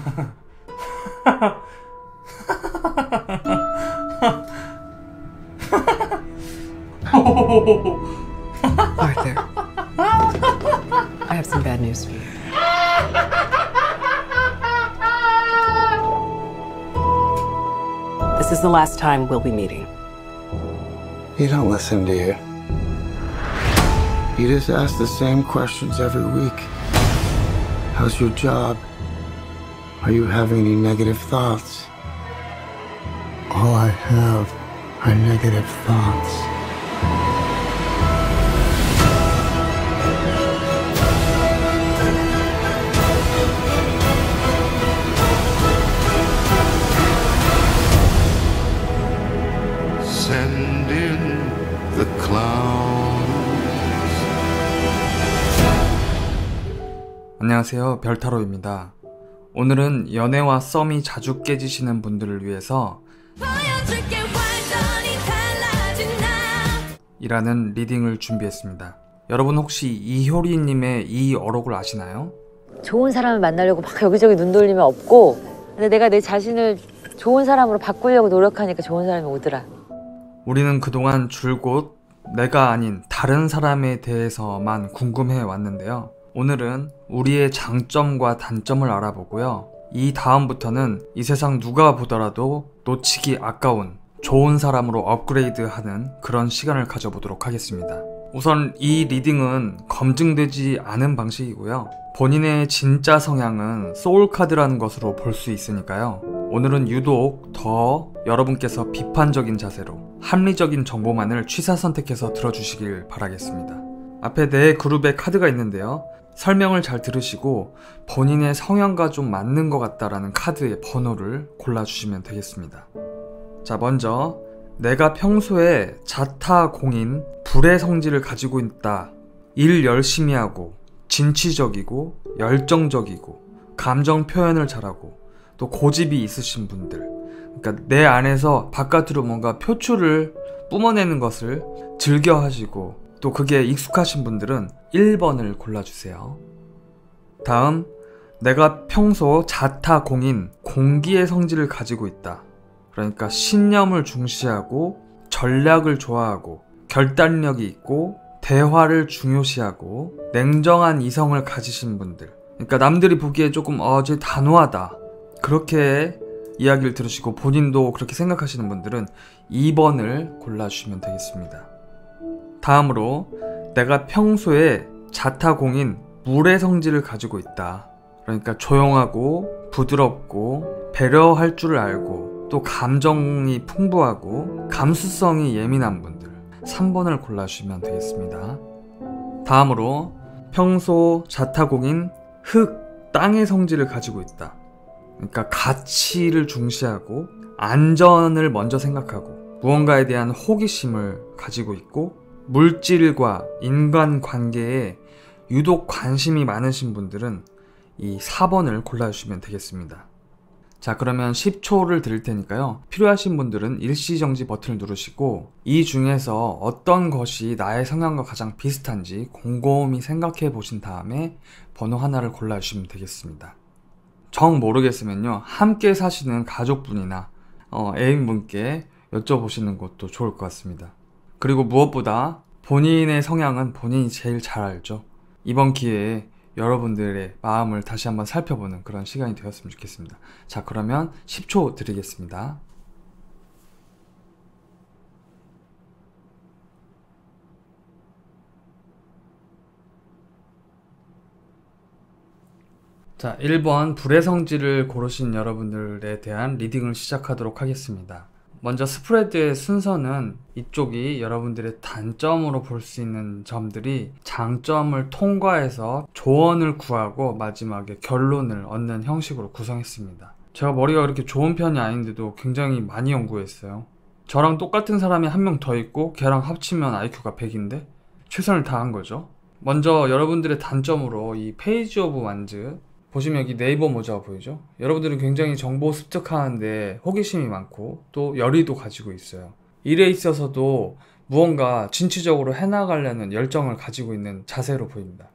Arthur, I have some bad news for you. This is the last time we'll be meeting. You don't listen, do you? You just ask the same questions every week. How's your job? Are you having any negative thoughts? All I have are negative thoughts. Send in the clowns. 안녕하세요, 별타로입니다. 오늘은 연애와 썸이 자주 깨지시는 분들을 위해서 이라는 리딩을 준비했습니다. 여러분 혹시 이효리님의 이 어록을 아시나요? 좋은 사람을 만나려고 막 여기저기 눈 돌리면 없고, 근데 내가 내 자신을 좋은 사람으로 바꾸려고 노력하니까 좋은 사람이 오더라. 우리는 그동안 줄곧 내가 아닌 다른 사람에 대해서만 궁금해 왔는데요. 오늘은 우리의 장점과 단점을 알아보고요. 이 다음부터는 이 세상 누가 보더라도 놓치기 아까운 좋은 사람으로 업그레이드하는 그런 시간을 가져보도록 하겠습니다. 우선 이 리딩은 검증되지 않은 방식이고요. 본인의 진짜 성향은 소울카드라는 것으로 볼 수 있으니까요. 오늘은 유독 더 여러분께서 비판적인 자세로 합리적인 정보만을 취사 선택해서 들어주시길 바라겠습니다. 앞에 네 그룹의 카드가 있는데요. 설명을 잘 들으시고 본인의 성향과 좀 맞는 것 같다라는 카드의 번호를 골라주시면 되겠습니다. 자, 먼저 내가 평소에 자타공인 불의 성질을 가지고 있다. 일 열심히 하고 진취적이고 열정적이고 감정 표현을 잘하고 또 고집이 있으신 분들, 그러니까 내 안에서 바깥으로 뭔가 표출을 뿜어내는 것을 즐겨 하시고 또 그게 익숙하신 분들은 1번을 골라주세요. 다음, 내가 평소 자타공인 공기의 성질을 가지고 있다. 그러니까 신념을 중시하고 전략을 좋아하고 결단력이 있고 대화를 중요시하고 냉정한 이성을 가지신 분들, 그러니까 남들이 보기에 조금 쟤 단호하다 그렇게 이야기를 들으시고 본인도 그렇게 생각하시는 분들은 2번을 골라주시면 되겠습니다. 다음으로 내가 평소에 자타공인 물의 성질을 가지고 있다. 그러니까 조용하고 부드럽고 배려할 줄 알고 또 감정이 풍부하고 감수성이 예민한 분들 3번을 골라주시면 되겠습니다. 다음으로 평소 자타공인 흙, 땅의 성질을 가지고 있다. 그러니까 가치를 중시하고 안전을 먼저 생각하고 무언가에 대한 호기심을 가지고 있고 물질과 인간관계에 유독 관심이 많으신 분들은 이 4번을 골라주시면 되겠습니다. 자, 그러면 10초를 드릴 테니까요. 필요하신 분들은 일시정지 버튼을 누르시고 이 중에서 어떤 것이 나의 성향과 가장 비슷한지 곰곰이 생각해 보신 다음에 번호 하나를 골라주시면 되겠습니다. 정 모르겠으면요, 함께 사시는 가족분이나 애인분께 여쭤보시는 것도 좋을 것 같습니다. 그리고 무엇보다 본인의 성향은 본인이 제일 잘 알죠. 이번 기회에 여러분들의 마음을 다시 한번 살펴보는 그런 시간이 되었으면 좋겠습니다. 자, 그러면 10초 드리겠습니다. 자, 1번 불의 성질을 고르신 여러분들에 대한 리딩을 시작하도록 하겠습니다. 먼저 스프레드의 순서는 이쪽이 여러분들의 단점으로 볼 수 있는 점들이 장점을 통과해서 조언을 구하고 마지막에 결론을 얻는 형식으로 구성했습니다. 제가 머리가 그렇게 좋은 편이 아닌데도 굉장히 많이 연구했어요. 저랑 똑같은 사람이 한 명 더 있고 걔랑 합치면 IQ가 100인데 최선을 다한 거죠. 먼저 여러분들의 단점으로 이 페이지 오브 완즈 보시면 여기 네이버 모자가 보이죠? 여러분들은 굉장히 정보 습득하는데 호기심이 많고 또 열의도 가지고 있어요. 일에 있어서도 무언가 진취적으로 해나가려는 열정을 가지고 있는 자세로 보입니다.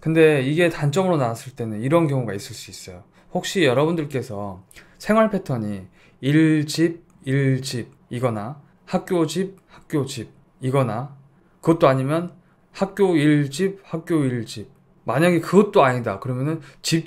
근데 이게 단점으로 나왔을 때는 이런 경우가 있을 수 있어요. 혹시 여러분들께서 생활 패턴이 1집, 1집 이거나 학교 집, 학교 집 이거나 그것도 아니면 학교 1집, 학교 1집 만약에 그것도 아니다 그러면은 집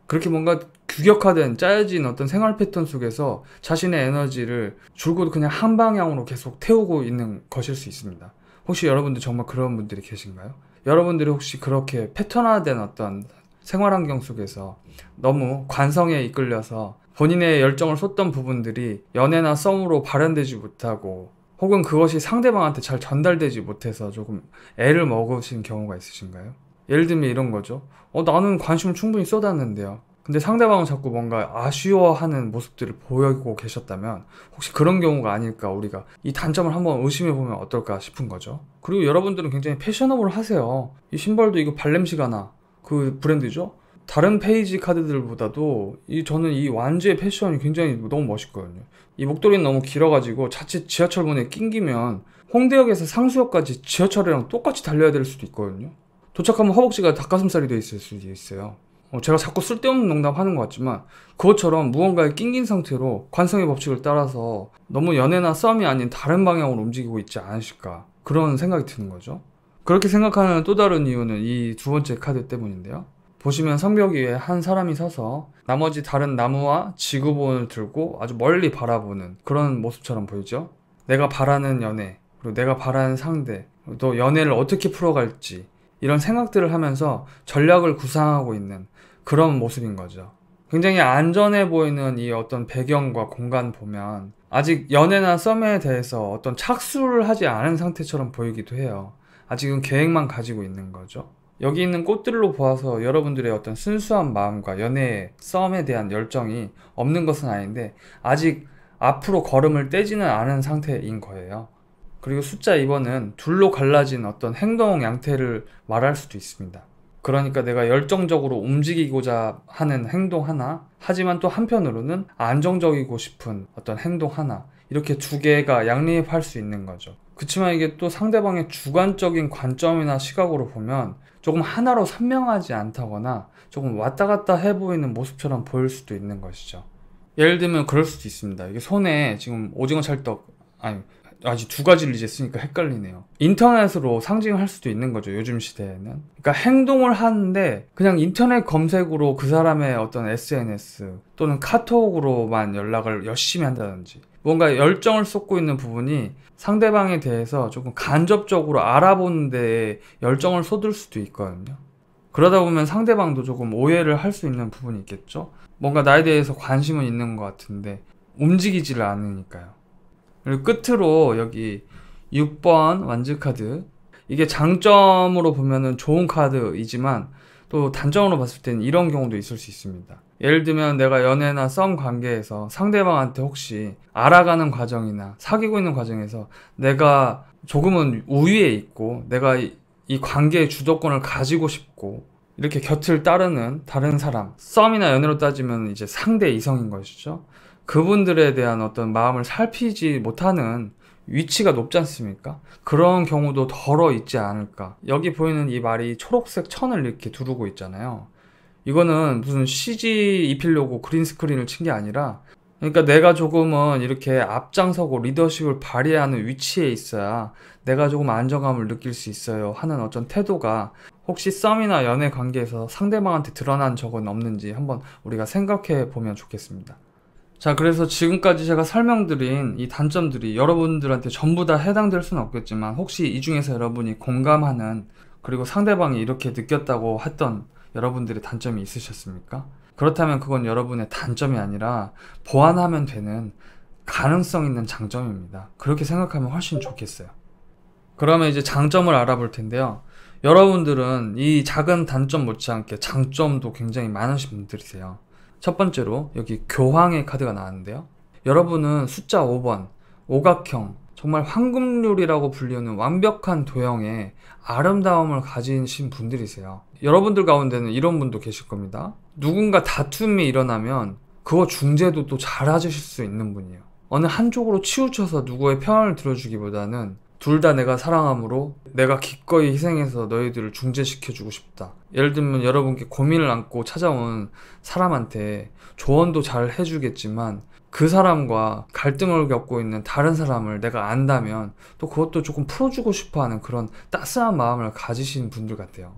그렇게 뭔가 규격화된 짜여진 어떤 생활 패턴 속에서 자신의 에너지를 줄곧 그냥 한 방향으로 계속 태우고 있는 것일 수 있습니다. 혹시 여러분들 정말 그런 분들이 계신가요? 여러분들이 혹시 그렇게 패턴화된 어떤 생활 환경 속에서 너무 관성에 이끌려서 본인의 열정을 쏟던 부분들이 연애나 썸으로 발현되지 못하고 혹은 그것이 상대방한테 잘 전달되지 못해서 조금 애를 먹으신 경우가 있으신가요? 예를 들면 이런 거죠. 나는 관심을 충분히 쏟았는데요. 근데 상대방은 자꾸 뭔가 아쉬워하는 모습들을 보이고 계셨다면 혹시 그런 경우가 아닐까 우리가 이 단점을 한번 의심해보면 어떨까 싶은 거죠. 그리고 여러분들은 굉장히 패셔너블 하세요. 이 신발도 이거 발냄시가나 그 브랜드죠? 다른 페이지 카드들보다도 저는 이 완주의 패션이 굉장히 너무 멋있거든요. 이 목도리는 너무 길어가지고 자칫 지하철문에 낑기면 홍대역에서 상수역까지 지하철이랑 똑같이 달려야 될 수도 있거든요. 도착하면 허벅지가 닭가슴살이 돼 있을 수도 있어요. 제가 자꾸 쓸데없는 농담 하는 것 같지만 그것처럼 무언가에 낑긴 상태로 관성의 법칙을 따라서 너무 연애나 썸이 아닌 다른 방향으로 움직이고 있지 않으실까 그런 생각이 드는 거죠. 그렇게 생각하는 또 다른 이유는 이 두 번째 카드 때문인데요. 보시면 성벽 위에 한 사람이 서서 나머지 다른 나무와 지구본을 들고 아주 멀리 바라보는 그런 모습처럼 보이죠. 내가 바라는 연애, 그리고 내가 바라는 상대, 그리고 또 연애를 어떻게 풀어갈지 이런 생각들을 하면서 전략을 구상하고 있는 그런 모습인 거죠. 굉장히 안전해 보이는 이 어떤 배경과 공간 보면 아직 연애나 썸에 대해서 어떤 착수를 하지 않은 상태처럼 보이기도 해요. 아직은 계획만 가지고 있는 거죠. 여기 있는 꽃들로 보아서 여러분들의 어떤 순수한 마음과 연애, 썸에 대한 열정이 없는 것은 아닌데 아직 앞으로 걸음을 떼지는 않은 상태인 거예요. 그리고 숫자 2번은 둘로 갈라진 어떤 행동 양태를 말할 수도 있습니다. 그러니까 내가 열정적으로 움직이고자 하는 행동 하나, 하지만 또 한편으로는 안정적이고 싶은 어떤 행동 하나, 이렇게 두 개가 양립할 수 있는 거죠. 그치만 이게 또 상대방의 주관적인 관점이나 시각으로 보면 조금 하나로 선명하지 않다거나 조금 왔다 갔다 해 보이는 모습처럼 보일 수도 있는 것이죠. 예를 들면 그럴 수도 있습니다. 이게 손에 지금 오징어 찰떡, 아직 두 가지를 이제 쓰니까 헷갈리네요. 인터넷으로 상징할 수도 있는 거죠, 요즘 시대에는. 그러니까 행동을 하는데 그냥 인터넷 검색으로 그 사람의 어떤 SNS 또는 카톡으로만 연락을 열심히 한다든지 뭔가 열정을 쏟고 있는 부분이 상대방에 대해서 조금 간접적으로 알아보는 데에 열정을 쏟을 수도 있거든요. 그러다 보면 상대방도 조금 오해를 할 수 있는 부분이 있겠죠. 뭔가 나에 대해서 관심은 있는 것 같은데 움직이지를 않으니까요. 그리고 끝으로 여기 6번 완즈 카드, 이게 장점으로 보면은 좋은 카드이지만 또 단점으로 봤을 때는 이런 경우도 있을 수 있습니다. 예를 들면 내가 연애나 썸 관계에서 상대방한테 혹시 알아가는 과정이나 사귀고 있는 과정에서 내가 조금은 우위에 있고 내가 이 관계의 주도권을 가지고 싶고 이렇게 곁을 따르는 다른 사람, 썸이나 연애로 따지면 이제 상대 이성인 것이죠. 그분들에 대한 어떤 마음을 살피지 못하는 위치가 높지 않습니까? 그런 경우도 덜어 있지 않을까. 여기 보이는 이 말이 초록색 천을 이렇게 두르고 있잖아요. 이거는 무슨 CG 입히려고 그린 스크린을 친 게 아니라, 그러니까 내가 조금은 이렇게 앞장서고 리더십을 발휘하는 위치에 있어야 내가 조금 안정감을 느낄 수 있어요 하는 어떤 태도가 혹시 썸이나 연애 관계에서 상대방한테 드러난 적은 없는지 한번 우리가 생각해 보면 좋겠습니다. 자, 그래서 지금까지 제가 설명드린 이 단점들이 여러분들한테 전부 다 해당될 수는 없겠지만 혹시 이 중에서 여러분이 공감하는, 그리고 상대방이 이렇게 느꼈다고 했던 여러분들의 단점이 있으셨습니까? 그렇다면 그건 여러분의 단점이 아니라 보완하면 되는 가능성 있는 장점입니다. 그렇게 생각하면 훨씬 좋겠어요. 그러면 이제 장점을 알아볼 텐데요. 여러분들은 이 작은 단점 못지않게 장점도 굉장히 많으신 분들이세요. 첫 번째로 여기 교황의 카드가 나왔는데요. 여러분은 숫자 5번, 오각형, 정말 황금률이라고 불리는 완벽한 도형의 아름다움을 가지신 분들이세요. 여러분들 가운데는 이런 분도 계실 겁니다. 누군가 다툼이 일어나면 그거 중재도 또 잘 해주실 수 있는 분이에요. 어느 한쪽으로 치우쳐서 누구의 편을 들어주기보다는 둘 다 내가 사랑함으로 내가 기꺼이 희생해서 너희들을 중재시켜주고 싶다. 예를 들면 여러분께 고민을 안고 찾아온 사람한테 조언도 잘 해주겠지만 그 사람과 갈등을 겪고 있는 다른 사람을 내가 안다면 또 그것도 조금 풀어주고 싶어하는 그런 따스한 마음을 가지신 분들 같아요.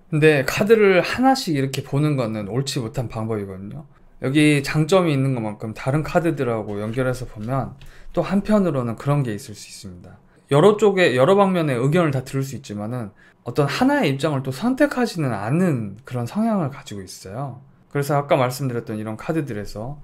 근데 카드를 하나씩 이렇게 보는 거는 옳지 못한 방법이거든요. 여기 장점이 있는 것만큼 다른 카드들하고 연결해서 보면 또 한편으로는 그런 게 있을 수 있습니다. 여러 쪽에 여러 방면의 의견을 다 들을 수 있지만은 어떤 하나의 입장을 또 선택하지는 않는 그런 성향을 가지고 있어요. 그래서 아까 말씀드렸던 이런 카드들에서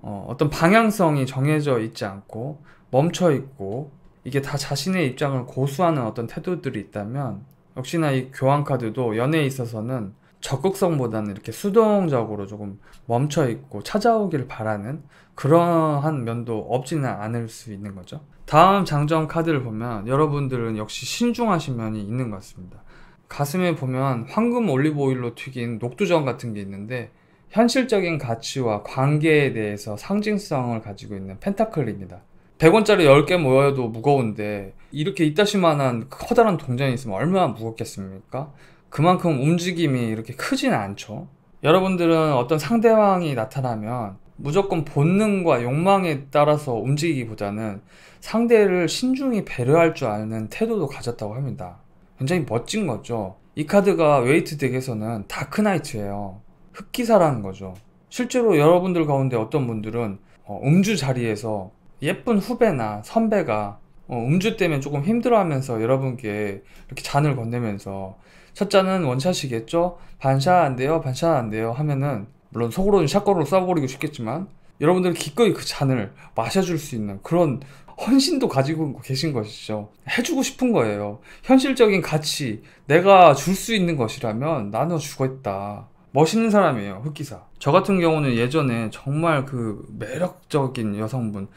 어떤 방향성이 정해져 있지 않고 멈춰 있고 이게 다 자신의 입장을 고수하는 어떤 태도들이 있다면 역시나 이 교황 카드도 연애에 있어서는 적극성보다는 이렇게 수동적으로 조금 멈춰 있고 찾아오길 바라는 그러한 면도 없지는 않을 수 있는 거죠. 다음 장점 카드를 보면 여러분들은 역시 신중하신 면이 있는 것 같습니다. 가슴에 보면 황금 올리브 오일로 튀긴 녹두전 같은 게 있는데 현실적인 가치와 관계에 대해서 상징성을 가지고 있는 펜타클입니다. 100원짜리 10개 모여도 무거운데 이렇게 이따시만한 커다란 동전이 있으면 얼마나 무겁겠습니까? 그만큼 움직임이 이렇게 크지는 않죠. 여러분들은 어떤 상대방이 나타나면 무조건 본능과 욕망에 따라서 움직이기보다는 상대를 신중히 배려할 줄 아는 태도도 가졌다고 합니다. 굉장히 멋진 거죠. 이 카드가 웨이트 덱에서는 다크나이트예요. 흑기사라는 거죠. 실제로 여러분들 가운데 어떤 분들은 음주 자리에서 예쁜 후배나 선배가 음주 때문에 조금 힘들어하면서 여러분께 이렇게 잔을 건네면서 첫 잔은 원샷이겠죠? 반샷 안 돼요? 반샷 안 돼요? 하면은 물론 속으로는 샷건으로 쏴버리고 싶겠지만 여러분들은 기꺼이 그 잔을 마셔줄 수 있는 그런 헌신도 가지고 계신 것이죠. 해주고 싶은 거예요. 현실적인 가치, 내가 줄 수 있는 것이라면 나눠주겠다. 멋있는 사람이에요, 흑기사. 저 같은 경우는 예전에 정말 그 매력적인 여성분,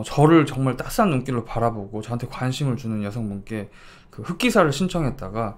저를 정말 따스한 눈길로 바라보고 저한테 관심을 주는 여성분께 그 흑기사를 신청했다가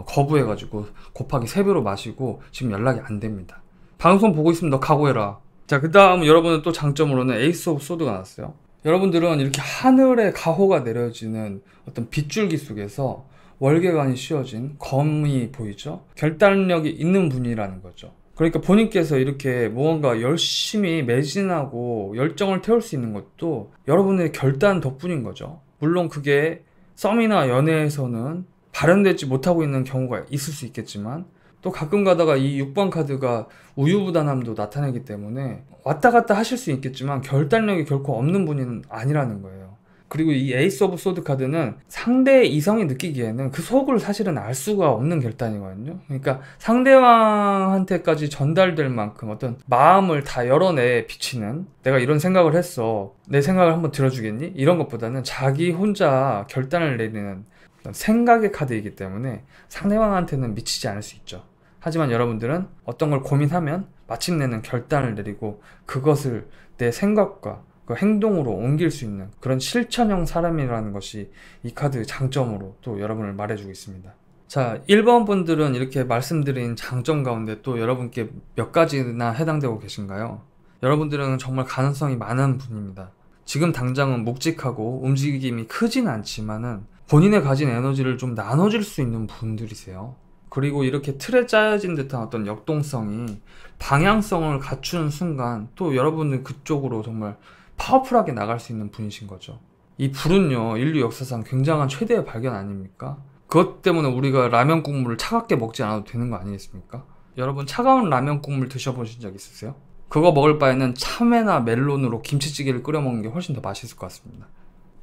거부해가지고 곱하기 3배로 마시고 지금 연락이 안 됩니다. 방송 보고 있으면 너 각오해라. 자, 그 다음 여러분은 또 장점으로는 에이스 오브 소드가 나왔어요. 여러분들은 이렇게 하늘에 가호가 내려지는 어떤 빗줄기 속에서 월계관이 씌워진 검이 보이죠? 결단력이 있는 분이라는 거죠. 그러니까 본인께서 이렇게 무언가 열심히 매진하고 열정을 태울 수 있는 것도 여러분의 결단 덕분인 거죠. 물론 그게 썸이나 연애에서는 발현되지 못하고 있는 경우가 있을 수 있겠지만 또 가끔 가다가 이 6번 카드가 우유부단함도 나타내기 때문에 왔다 갔다 하실 수 있겠지만 결단력이 결코 없는 분은 아니라는 거예요. 그리고 이 에이스 오브 소드 카드는 상대의 이성이 느끼기에는 그 속을 사실은 알 수가 없는 결단이거든요. 그러니까 상대방한테까지 전달될 만큼 어떤 마음을 다 열어내 비치는, 내가 이런 생각을 했어, 내 생각을 한번 들어주겠니? 이런 것보다는 자기 혼자 결단을 내리는 생각의 카드이기 때문에 상대방한테는 미치지 않을 수 있죠. 하지만 여러분들은 어떤 걸 고민하면 마침내는 결단을 내리고 그것을 내 생각과 그 행동으로 옮길 수 있는 그런 실천형 사람이라는 것이 이 카드의 장점으로 또 여러분을 말해주고 있습니다. 자, 1번 분들은 이렇게 말씀드린 장점 가운데 또 여러분께 몇 가지나 해당되고 계신가요? 여러분들은 정말 가능성이 많은 분입니다. 지금 당장은 묵직하고 움직임이 크진 않지만은 본인의 가진 에너지를 좀 나눠줄 수 있는 분들이세요. 그리고 이렇게 틀에 짜여진 듯한 어떤 역동성이 방향성을 갖추는 순간 또 여러분은 그쪽으로 정말 파워풀하게 나갈 수 있는 분이신 거죠. 이 불은요, 인류 역사상 굉장한 최대의 발견 아닙니까? 그것 때문에 우리가 라면 국물을 차갑게 먹지 않아도 되는 거 아니겠습니까? 여러분 차가운 라면 국물 드셔보신 적 있으세요? 그거 먹을 바에는 참외나 멜론으로 김치찌개를 끓여 먹는 게 훨씬 더 맛있을 것 같습니다.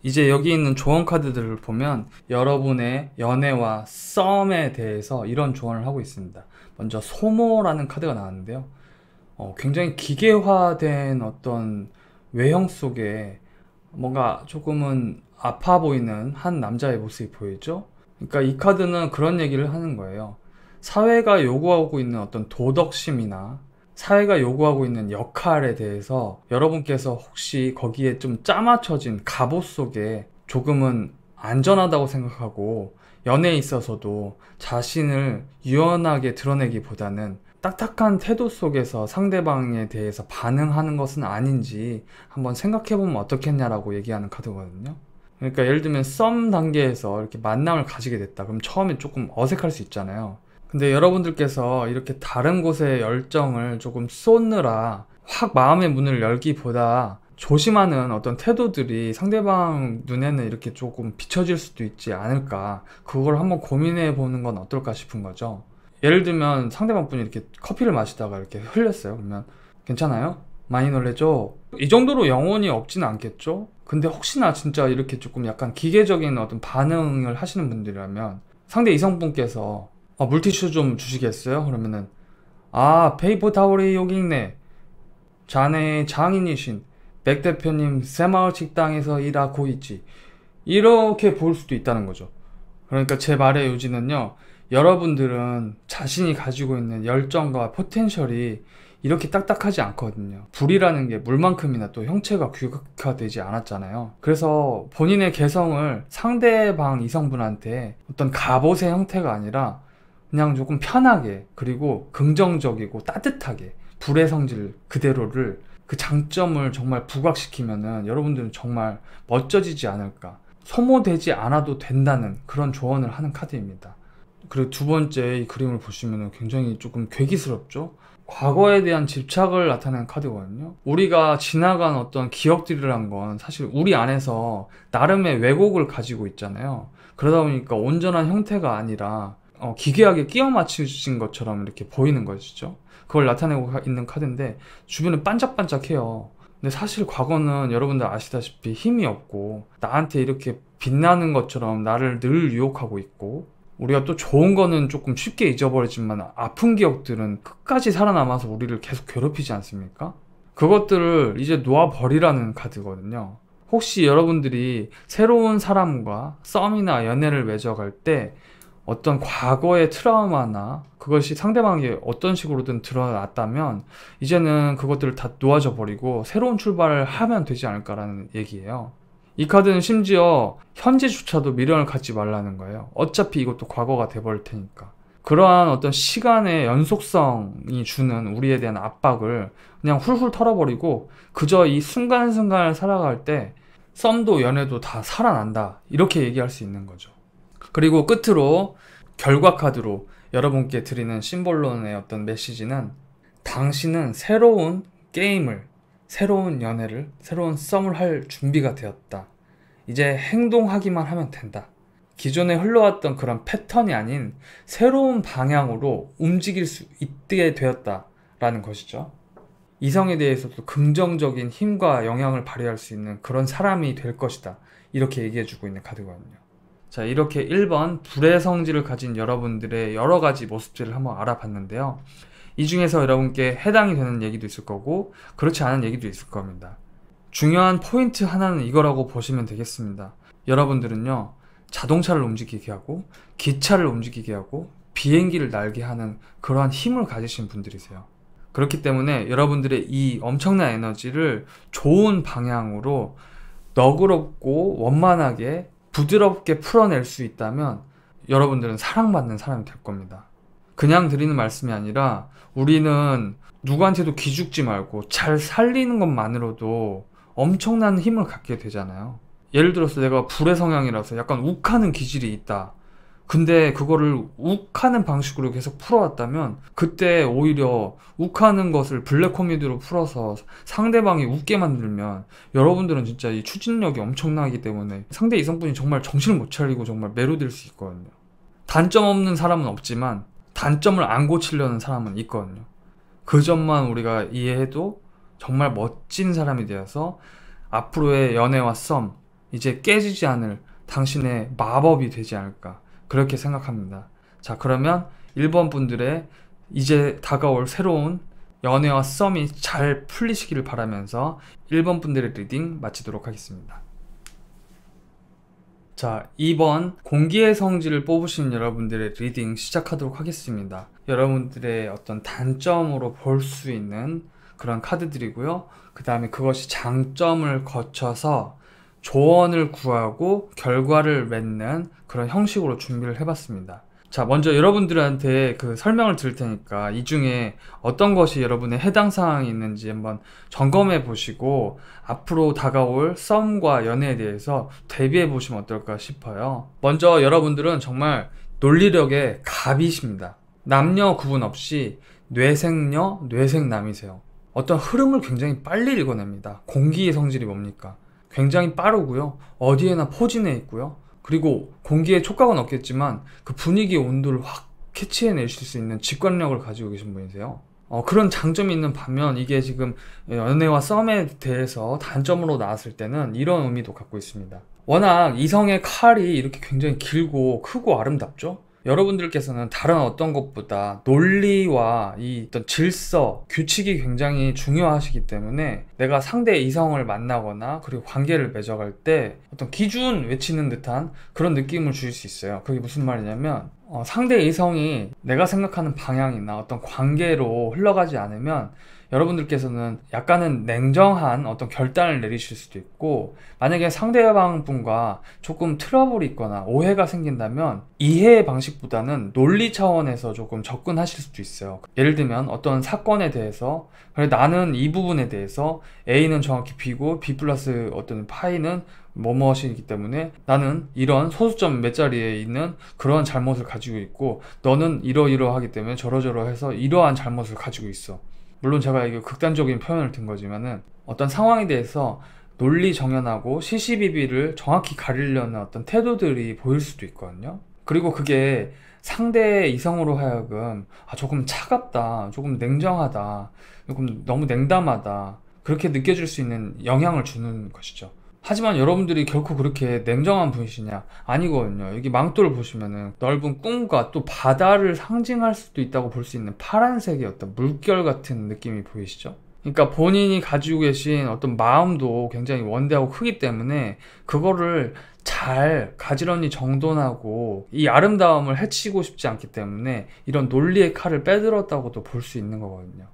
이제 여기 있는 조언 카드들을 보면 여러분의 연애와 썸에 대해서 이런 조언을 하고 있습니다. 먼저 소모라는 카드가 나왔는데요. 굉장히 기계화된 어떤 외형 속에 뭔가 조금은 아파 보이는 한 남자의 모습이 보이죠? 그러니까 이 카드는 그런 얘기를 하는 거예요. 사회가 요구하고 있는 어떤 도덕심이나 사회가 요구하고 있는 역할에 대해서 여러분께서 혹시 거기에 좀 짜맞춰진 갑옷 속에 조금은 안전하다고 생각하고 연애에 있어서도 자신을 유연하게 드러내기보다는 딱딱한 태도 속에서 상대방에 대해서 반응하는 것은 아닌지 한번 생각해보면 어떻겠냐라고 얘기하는 카드거든요. 그러니까 예를 들면 썸 단계에서 이렇게 만남을 가지게 됐다. 그럼 처음에 조금 어색할 수 있잖아요. 근데 여러분들께서 이렇게 다른 곳에 열정을 조금 쏟느라 확 마음의 문을 열기보다 조심하는 어떤 태도들이 상대방 눈에는 이렇게 조금 비춰질 수도 있지 않을까. 그걸 한번 고민해 보는 건 어떨까 싶은 거죠. 예를 들면 상대방 분이 이렇게 커피를 마시다가 이렇게 흘렸어요. 그러면 괜찮아요? 많이 놀래죠? 이 정도로 영혼이 없지는 않겠죠? 근데 혹시나 진짜 이렇게 조금 약간 기계적인 어떤 반응을 하시는 분들이라면 상대 이성분께서 물티슈 좀 주시겠어요? 그러면은 페이퍼 타월이 여기 있네. 자네 장인이신 백 대표님 새마을 식당에서 일하고 있지. 이렇게 볼 수도 있다는 거죠. 그러니까 제 말의 요지는요, 여러분들은 자신이 가지고 있는 열정과 포텐셜이 이렇게 딱딱하지 않거든요. 불이라는 게 물만큼이나 또 형체가 규격화되지 않았잖아요. 그래서 본인의 개성을 상대방 이성분한테 어떤 갑옷의 형태가 아니라 그냥 조금 편하게, 그리고 긍정적이고 따뜻하게 불의 성질 그대로를, 그 장점을 정말 부각시키면은 여러분들은 정말 멋져지지 않을까. 소모되지 않아도 된다는 그런 조언을 하는 카드입니다. 그리고 두 번째 이 그림을 보시면 굉장히 조금 괴기스럽죠? 과거에 대한 집착을 나타내는 카드거든요. 우리가 지나간 어떤 기억들이란 건 사실 우리 안에서 나름의 왜곡을 가지고 있잖아요. 그러다 보니까 온전한 형태가 아니라 기괴하게 끼워 맞추신 것처럼 이렇게 보이는 것이죠. 그걸 나타내고 있는 카드인데 주변에 반짝반짝해요. 근데 사실 과거는 여러분들 아시다시피 힘이 없고 나한테 이렇게 빛나는 것처럼 나를 늘 유혹하고 있고, 우리가 또 좋은 거는 조금 쉽게 잊어버리지만 아픈 기억들은 끝까지 살아남아서 우리를 계속 괴롭히지 않습니까? 그것들을 이제 놓아버리라는 카드거든요. 혹시 여러분들이 새로운 사람과 썸이나 연애를 맺어갈 때 어떤 과거의 트라우마나 그것이 상대방에게 어떤 식으로든 드러났다면 이제는 그것들을 다 놓아져 버리고 새로운 출발을 하면 되지 않을까라는 얘기예요. 이 카드는 심지어 현재조차도 미련을 갖지 말라는 거예요. 어차피 이것도 과거가 돼버릴 테니까. 그러한 어떤 시간의 연속성이 주는 우리에 대한 압박을 그냥 훌훌 털어버리고 그저 이 순간순간을 살아갈 때 썸도 연애도 다 살아난다, 이렇게 얘기할 수 있는 거죠. 그리고 끝으로 결과 카드로 여러분께 드리는 심볼론의 어떤 메시지는, 당신은 새로운 게임을, 새로운 연애를, 새로운 썸을 할 준비가 되었다. 이제 행동하기만 하면 된다. 기존에 흘러왔던 그런 패턴이 아닌 새로운 방향으로 움직일 수 있게 되었다라는 것이죠. 이성에 대해서도 긍정적인 힘과 영향을 발휘할 수 있는 그런 사람이 될 것이다, 이렇게 얘기해주고 있는 카드거든요. 자, 이렇게 1번 불의 성질을 가진 여러분들의 여러 가지 모습들을 한번 알아봤는데요. 이 중에서 여러분께 해당이 되는 얘기도 있을 거고 그렇지 않은 얘기도 있을 겁니다. 중요한 포인트 하나는 이거라고 보시면 되겠습니다. 여러분들은요, 자동차를 움직이게 하고 기차를 움직이게 하고 비행기를 날게 하는 그러한 힘을 가지신 분들이세요. 그렇기 때문에 여러분들의 이 엄청난 에너지를 좋은 방향으로 너그럽고 원만하게 부드럽게 풀어낼 수 있다면 여러분들은 사랑받는 사람이 될 겁니다. 그냥 드리는 말씀이 아니라 우리는 누구한테도 기죽지 말고 잘 살리는 것만으로도 엄청난 힘을 갖게 되잖아요. 예를 들어서 내가 불의 성향이라서 약간 욱하는 기질이 있다. 근데 그거를 욱하는 방식으로 계속 풀어왔다면 그때 오히려 욱하는 것을 블랙 코미디로 풀어서 상대방이 웃게 만들면 여러분들은 진짜 이 추진력이 엄청나기 때문에 상대 이성분이 정말 정신을 못 차리고 정말 매료될 수 있거든요. 단점 없는 사람은 없지만 단점을 안 고치려는 사람은 있거든요. 그 점만 우리가 이해해도 정말 멋진 사람이 되어서 앞으로의 연애와 썸, 이제 깨지지 않을 당신의 마법이 되지 않을까, 그렇게 생각합니다. 자, 그러면 1번 분들의 이제 다가올 새로운 연애와 썸이 잘 풀리시기를 바라면서 1번 분들의 리딩 마치도록 하겠습니다. 자, 2번 공기의 성질을 뽑으신 여러분들의 리딩 시작하도록 하겠습니다. 여러분들의 어떤 단점으로 볼 수 있는 그런 카드들이고요. 그 다음에 그것이 장점을 거쳐서 조언을 구하고 결과를 맺는 그런 형식으로 준비를 해봤습니다. 자, 먼저 여러분들한테 그 설명을 드릴 테니까 이 중에 어떤 것이 여러분의 해당 사항이 있는지 한번 점검해 보시고 앞으로 다가올 썸과 연애에 대해서 대비해 보시면 어떨까 싶어요. 먼저 여러분들은 정말 논리력의 갑이십니다. 남녀 구분 없이 뇌생녀, 뇌생남이세요. 어떤 흐름을 굉장히 빨리 읽어냅니다. 공기의 성질이 뭡니까? 굉장히 빠르고요. 어디에나 포진해 있고요. 그리고 공기에 촉각은 없겠지만 그 분위기의 온도를 확 캐치해내실 수 있는 직관력을 가지고 계신 분이세요. 그런 장점이 있는 반면 이게 지금 연애와 썸에 대해서 단점으로 나왔을 때는 이런 의미도 갖고 있습니다. 워낙 이성의 칼이 이렇게 굉장히 길고 크고 아름답죠? 여러분들께서는 다른 어떤 것보다 논리와 이 어떤 질서, 규칙이 굉장히 중요하시기 때문에 내가 상대 이성을 만나거나 그리고 관계를 맺어갈 때 어떤 기준 외치는 듯한 그런 느낌을 주실 수 있어요. 그게 무슨 말이냐면 상대 이성이 내가 생각하는 방향이나 어떤 관계로 흘러가지 않으면 여러분들께서는 약간은 냉정한 어떤 결단을 내리실 수도 있고, 만약에 상대방 분과 조금 트러블이 있거나 오해가 생긴다면 이해의 방식보다는 논리 차원에서 조금 접근하실 수도 있어요. 예를 들면 어떤 사건에 대해서 그래 나는 이 부분에 대해서 A는 정확히 B고 B 플러스 어떤 파이는 뭐뭐이기 때문에 나는 이런 소수점 몇 자리에 있는 그러한 잘못을 가지고 있고 너는 이러이러하기 때문에 저러저러해서 이러한 잘못을 가지고 있어. 물론 제가 이게 극단적인 표현을 든 거지만은 어떤 상황에 대해서 논리 정연하고 시시비비를 정확히 가리려는 어떤 태도들이 보일 수도 있거든요. 그리고 그게 상대 이성으로 하여금 조금 차갑다, 조금 냉정하다, 조금 너무 냉담하다 그렇게 느껴질 수 있는 영향을 주는 것이죠. 하지만 여러분들이 결코 그렇게 냉정한 분이시냐? 아니거든요. 여기 망토를 보시면은 넓은 꿈과 또 바다를 상징할 수도 있다고 볼 수 있는 파란색의 어떤 물결 같은 느낌이 보이시죠? 그러니까 본인이 가지고 계신 어떤 마음도 굉장히 원대하고 크기 때문에 그거를 잘 가지런히 정돈하고 이 아름다움을 해치고 싶지 않기 때문에 이런 논리의 칼을 빼들었다고도 볼 수 있는 거거든요.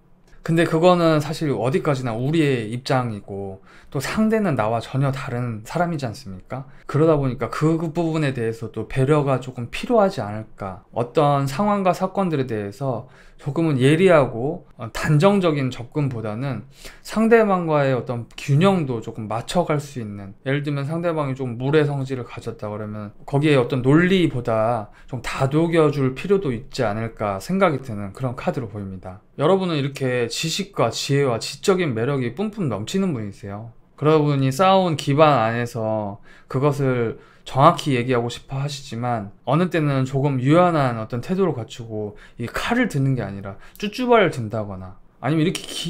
근데 그거는 사실 어디까지나 우리의 입장이고 또 상대는 나와 전혀 다른 사람이지 않습니까? 그러다 보니까 그 부분에 대해서도 배려가 조금 필요하지 않을까. 어떤 상황과 사건들에 대해서 조금은 예리하고 단정적인 접근보다는 상대방과의 어떤 균형도 조금 맞춰갈 수 있는, 예를 들면 상대방이 좀 물의 성질을 가졌다 그러면 거기에 어떤 논리보다 좀 다독여줄 필요도 있지 않을까 생각이 드는 그런 카드로 보입니다. 여러분은 이렇게 지식과 지혜와 지적인 매력이 뿜뿜 넘치는 분이세요. 그러다 보니 쌓아온 기반 안에서 그것을 정확히 얘기하고 싶어 하시지만 어느 때는 조금 유연한 어떤 태도를 갖추고 이 칼을 드는 게 아니라 쭈쭈바를 든다거나 아니면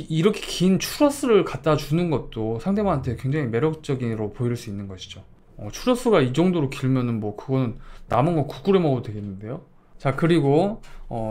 이렇게 긴 추러스를 갖다 주는 것도 상대방한테 굉장히 매력적으로 보일 수 있는 것이죠. 추러스가 이 정도로 길면은 뭐 그거는 남은 거 국으로 먹어도 되겠는데요. 자, 그리고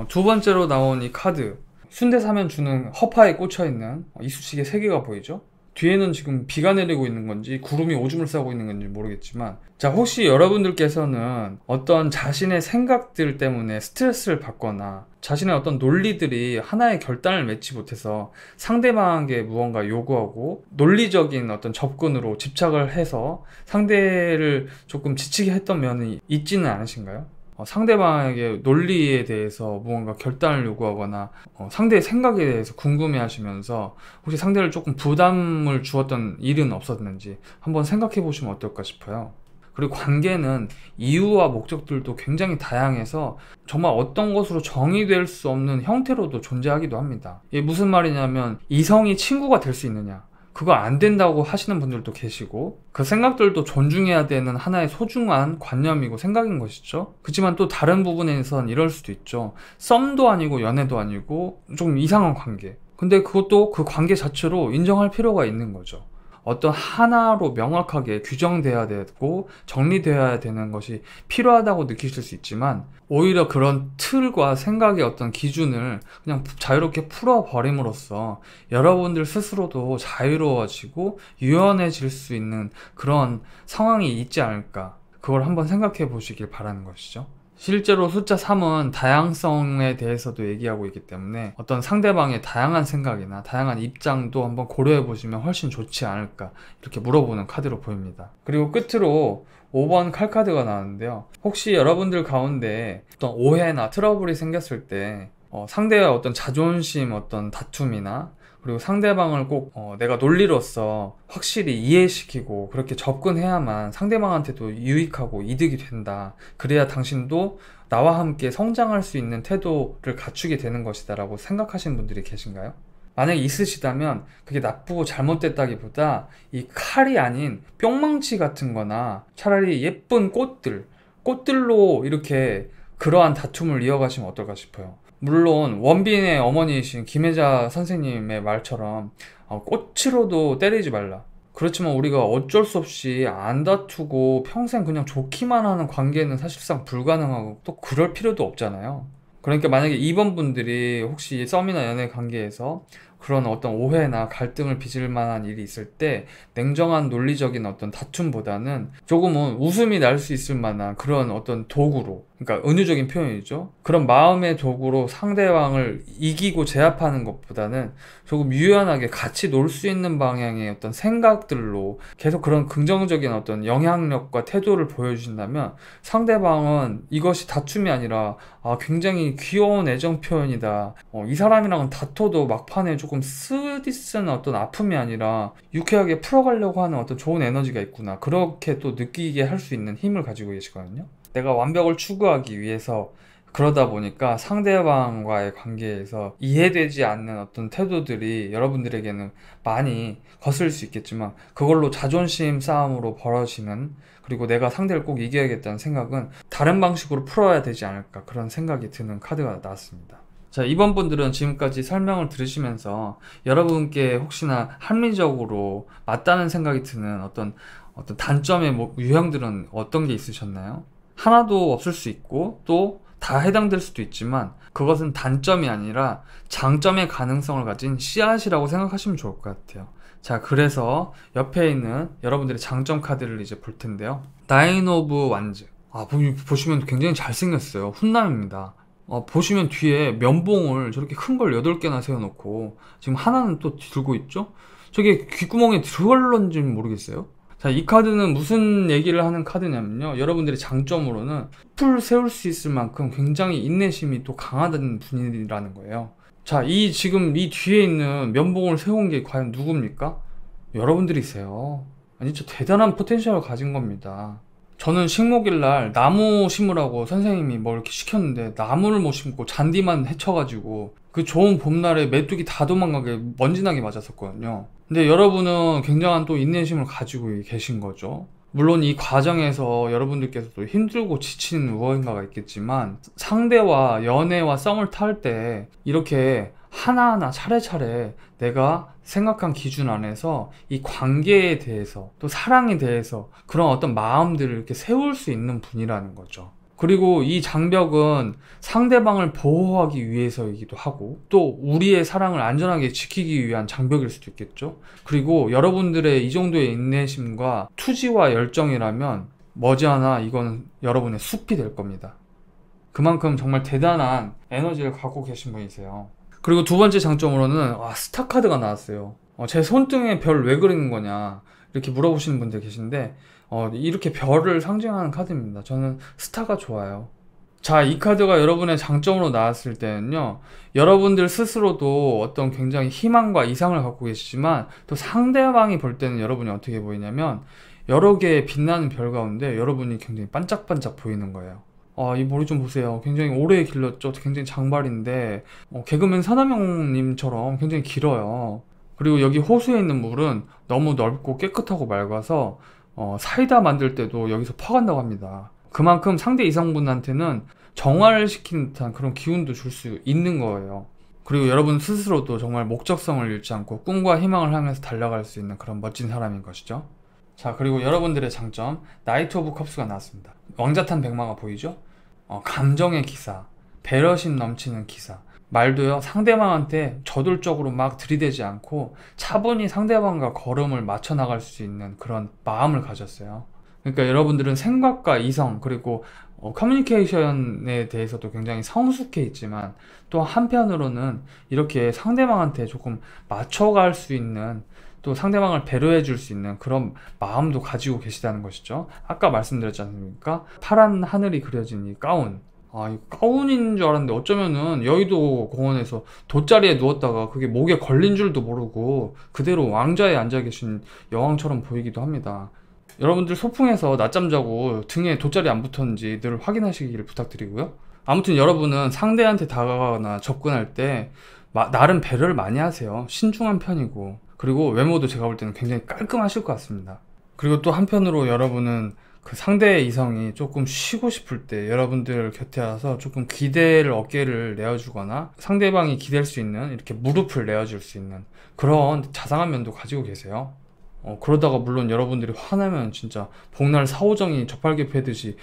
두 번째로 나온 이 카드, 순대사면 주는 허파에 꽂혀있는 이쑤시개 3개가 보이죠? 뒤에는 지금 비가 내리고 있는 건지 구름이 오줌을 싸고 있는 건지 모르겠지만, 자, 혹시 여러분들께서는 어떤 자신의 생각들 때문에 스트레스를 받거나 자신의 어떤 논리들이 하나의 결단을 맺지 못해서 상대방에게 무언가 요구하고 논리적인 어떤 접근으로 집착을 해서 상대를 조금 지치게 했던 면이 있지는 않으신가요? 상대방에게 논리에 대해서 무언가 결단을 요구하거나 상대의 생각에 대해서 궁금해 하시면서 혹시 상대를 조금 부담을 주었던 일은 없었는지 한번 생각해 보시면 어떨까 싶어요. 그리고 관계는 이유와 목적들도 굉장히 다양해서 정말 어떤 것으로 정의될 수 없는 형태로도 존재하기도 합니다. 이게 무슨 말이냐면 이성이 친구가 될 수 있느냐, 그거 안 된다고 하시는 분들도 계시고 그 생각들도 존중해야 되는 하나의 소중한 관념이고 생각인 것이죠. 그렇지만 또 다른 부분에선 이럴 수도 있죠. 썸도 아니고 연애도 아니고 좀 이상한 관계, 근데 그것도 그 관계 자체로 인정할 필요가 있는 거죠. 어떤 하나로 명확하게 규정돼야 되고 정리돼야 되는 것이 필요하다고 느끼실 수 있지만 오히려 그런 틀과 생각의 어떤 기준을 그냥 자유롭게 풀어버림으로써 여러분들 스스로도 자유로워지고 유연해질 수 있는 그런 상황이 있지 않을까, 그걸 한번 생각해 보시길 바라는 것이죠. 실제로 숫자 3은 다양성에 대해서도 얘기하고 있기 때문에 어떤 상대방의 다양한 생각이나 다양한 입장도 한번 고려해 보시면 훨씬 좋지 않을까 이렇게 물어보는 카드로 보입니다. 그리고 끝으로 5번 칼카드가 나왔는데요. 혹시 여러분들 가운데 어떤 오해나 트러블이 생겼을 때 상대의 어떤 자존심, 어떤 다툼이나 그리고 상대방을 꼭 내가 논리로서 확실히 이해시키고 그렇게 접근해야만 상대방한테도 유익하고 이득이 된다. 그래야 당신도 나와 함께 성장할 수 있는 태도를 갖추게 되는 것이다 라고 생각하시는 분들이 계신가요? 만약에 있으시다면 그게 나쁘고 잘못됐다기보다 이 칼이 아닌 뿅망치 같은 거나 차라리 예쁜 꽃들로 이렇게 그러한 다툼을 이어가시면 어떨까 싶어요. 물론 원빈의 어머니이신 김혜자 선생님의 말처럼 꽃으로도 때리지 말라. 그렇지만 우리가 어쩔 수 없이 안 다투고 평생 그냥 좋기만 하는 관계는 사실상 불가능하고 또 그럴 필요도 없잖아요. 그러니까 만약에 2번 분들이 혹시 썸이나 연애 관계에서 그런 어떤 오해나 갈등을 빚을 만한 일이 있을 때 냉정한 논리적인 어떤 다툼보다는 조금은 웃음이 날 수 있을 만한 그런 어떤 도구로, 그러니까 은유적인 표현이죠. 그런 마음의 도구로 상대방을 이기고 제압하는 것보다는 조금 유연하게 같이 놀 수 있는 방향의 어떤 생각들로 계속 그런 긍정적인 어떤 영향력과 태도를 보여주신다면 상대방은 이것이 다툼이 아니라 굉장히 귀여운 애정 표현이다. 이 사람이랑은 다퉈도 막판에 조금 쓰디쓴 어떤 아픔이 아니라 유쾌하게 풀어가려고 하는 어떤 좋은 에너지가 있구나. 그렇게 또 느끼게 할 수 있는 힘을 가지고 계시거든요. 내가 완벽을 추구하기 위해서 그러다 보니까 상대방과의 관계에서 이해되지 않는 어떤 태도들이 여러분들에게는 많이 거슬릴 수 있겠지만 그걸로 자존심 싸움으로 벌어지는, 그리고 내가 상대를 꼭 이겨야겠다는 생각은 다른 방식으로 풀어야 되지 않을까, 그런 생각이 드는 카드가 나왔습니다. 자, 이번 분들은 지금까지 설명을 들으시면서 여러분께 혹시나 합리적으로 맞다는 생각이 드는 어떤 단점의 유형들은 어떤 게 있으셨나요? 하나도 없을 수 있고 또 다 해당될 수도 있지만 그것은 단점이 아니라 장점의 가능성을 가진 씨앗이라고 생각하시면 좋을 것 같아요. 자, 그래서 옆에 있는 여러분들의 장점 카드를 이제 볼 텐데요. 나인 오브 완즈. 보시면 굉장히 잘생겼어요. 훈남입니다. 보시면 뒤에 면봉을 저렇게 큰 걸 8개나 세워놓고 지금 하나는 또 들고 있죠? 저게 귓구멍에 들어갈런지는 모르겠어요. 자, 이 카드는 무슨 얘기를 하는 카드냐면요. 여러분들의 장점으로는 풀 세울 수 있을 만큼 굉장히 인내심이 또 강하다는 분이라는 거예요. 자, 지금 이 뒤에 있는 면봉을 세운 게 과연 누굽니까? 여러분들이세요. 아니, 저 대단한 포텐셜을 가진 겁니다. 저는 식목일날 나무 심으라고 선생님이 뭐 이렇게 시켰는데 나무를 못 심고 잔디만 헤쳐가지고 그 좋은 봄날에 메뚜기 다 도망가게 먼지나게 맞았었거든요. 근데 여러분은 굉장한 또 인내심을 가지고 계신 거죠. 물론 이 과정에서 여러분들께서도 힘들고 지치는 무언가가 있겠지만 상대와 연애와 썸을 탈 때 이렇게 하나하나 차례차례 내가 생각한 기준 안에서 이 관계에 대해서 또 사랑에 대해서 그런 어떤 마음들을 이렇게 세울 수 있는 분이라는 거죠. 그리고 이 장벽은 상대방을 보호하기 위해서이기도 하고 또 우리의 사랑을 안전하게 지키기 위한 장벽일 수도 있겠죠. 그리고 여러분들의 이 정도의 인내심과 투지와 열정이라면 머지않아 이건 여러분의 숲이 될 겁니다. 그만큼 정말 대단한 에너지를 갖고 계신 분이세요. 그리고 두 번째 장점으로는 스타 카드가 나왔어요. 제 손등에 별 왜 그리는 거냐 이렇게 물어보시는 분들 계신데 이렇게 별을 상징하는 카드입니다. 저는 스타가 좋아요. 자, 이 카드가 여러분의 장점으로 나왔을 때는요, 여러분들 스스로도 어떤 굉장히 희망과 이상을 갖고 계시지만 또 상대방이 볼 때는 여러분이 어떻게 보이냐면 여러 개의 빛나는 별 가운데 여러분이 굉장히 반짝반짝 보이는 거예요. 이 머리 좀 보세요. 굉장히 오래 길렀죠. 굉장히 장발인데 개그맨 사남형님처럼 굉장히 길어요. 그리고 여기 호수에 있는 물은 너무 넓고 깨끗하고 맑아서 사이다 만들 때도 여기서 퍼간다고 합니다. 그만큼 상대 이성분한테는 정화를 시키는 듯한 그런 기운도 줄 수 있는 거예요. 그리고 여러분 스스로도 정말 목적성을 잃지 않고 꿈과 희망을 향해서 달려갈 수 있는 그런 멋진 사람인 것이죠. 자, 그리고 여러분들의 장점, 나이트 오브 컵스가 나왔습니다. 왕자탄 백마가 보이죠? 감정의 기사, 배려심 넘치는 기사, 말도요 상대방한테 저돌적으로 막 들이대지 않고 차분히 상대방과 걸음을 맞춰 나갈 수 있는 그런 마음을 가졌어요. 그러니까 여러분들은 생각과 이성 그리고 커뮤니케이션에 대해서도 굉장히 성숙해 있지만 또 한편으로는 이렇게 상대방한테 조금 맞춰갈 수 있는 또 상대방을 배려해 줄 수 있는 그런 마음도 가지고 계시다는 것이죠. 아까 말씀드렸지 않습니까? 파란 하늘이 그려진 이 가운. 이 가운인 줄 알았는데 어쩌면은 여의도 공원에서 돗자리에 누웠다가 그게 목에 걸린 줄도 모르고 그대로 왕좌에 앉아 계신 여왕처럼 보이기도 합니다. 여러분들 소풍에서 낮잠 자고 등에 돗자리 안 붙었는지 늘 확인하시기를 부탁드리고요. 아무튼 여러분은 상대한테 다가가거나 접근할 때 나름 배려를 많이 하세요. 신중한 편이고, 그리고 외모도 제가 볼 때는 굉장히 깔끔하실 것 같습니다. 그리고 또 한편으로 여러분은 그 상대의 이성이 조금 쉬고 싶을 때 여러분들 곁에 와서 조금 기대를 어깨를 내어주거나 상대방이 기댈 수 있는 이렇게 무릎을 내어줄 수 있는 그런 자상한 면도 가지고 계세요. 그러다가 물론 여러분들이 화나면 진짜 복날 사오정이 저팔계 패듯이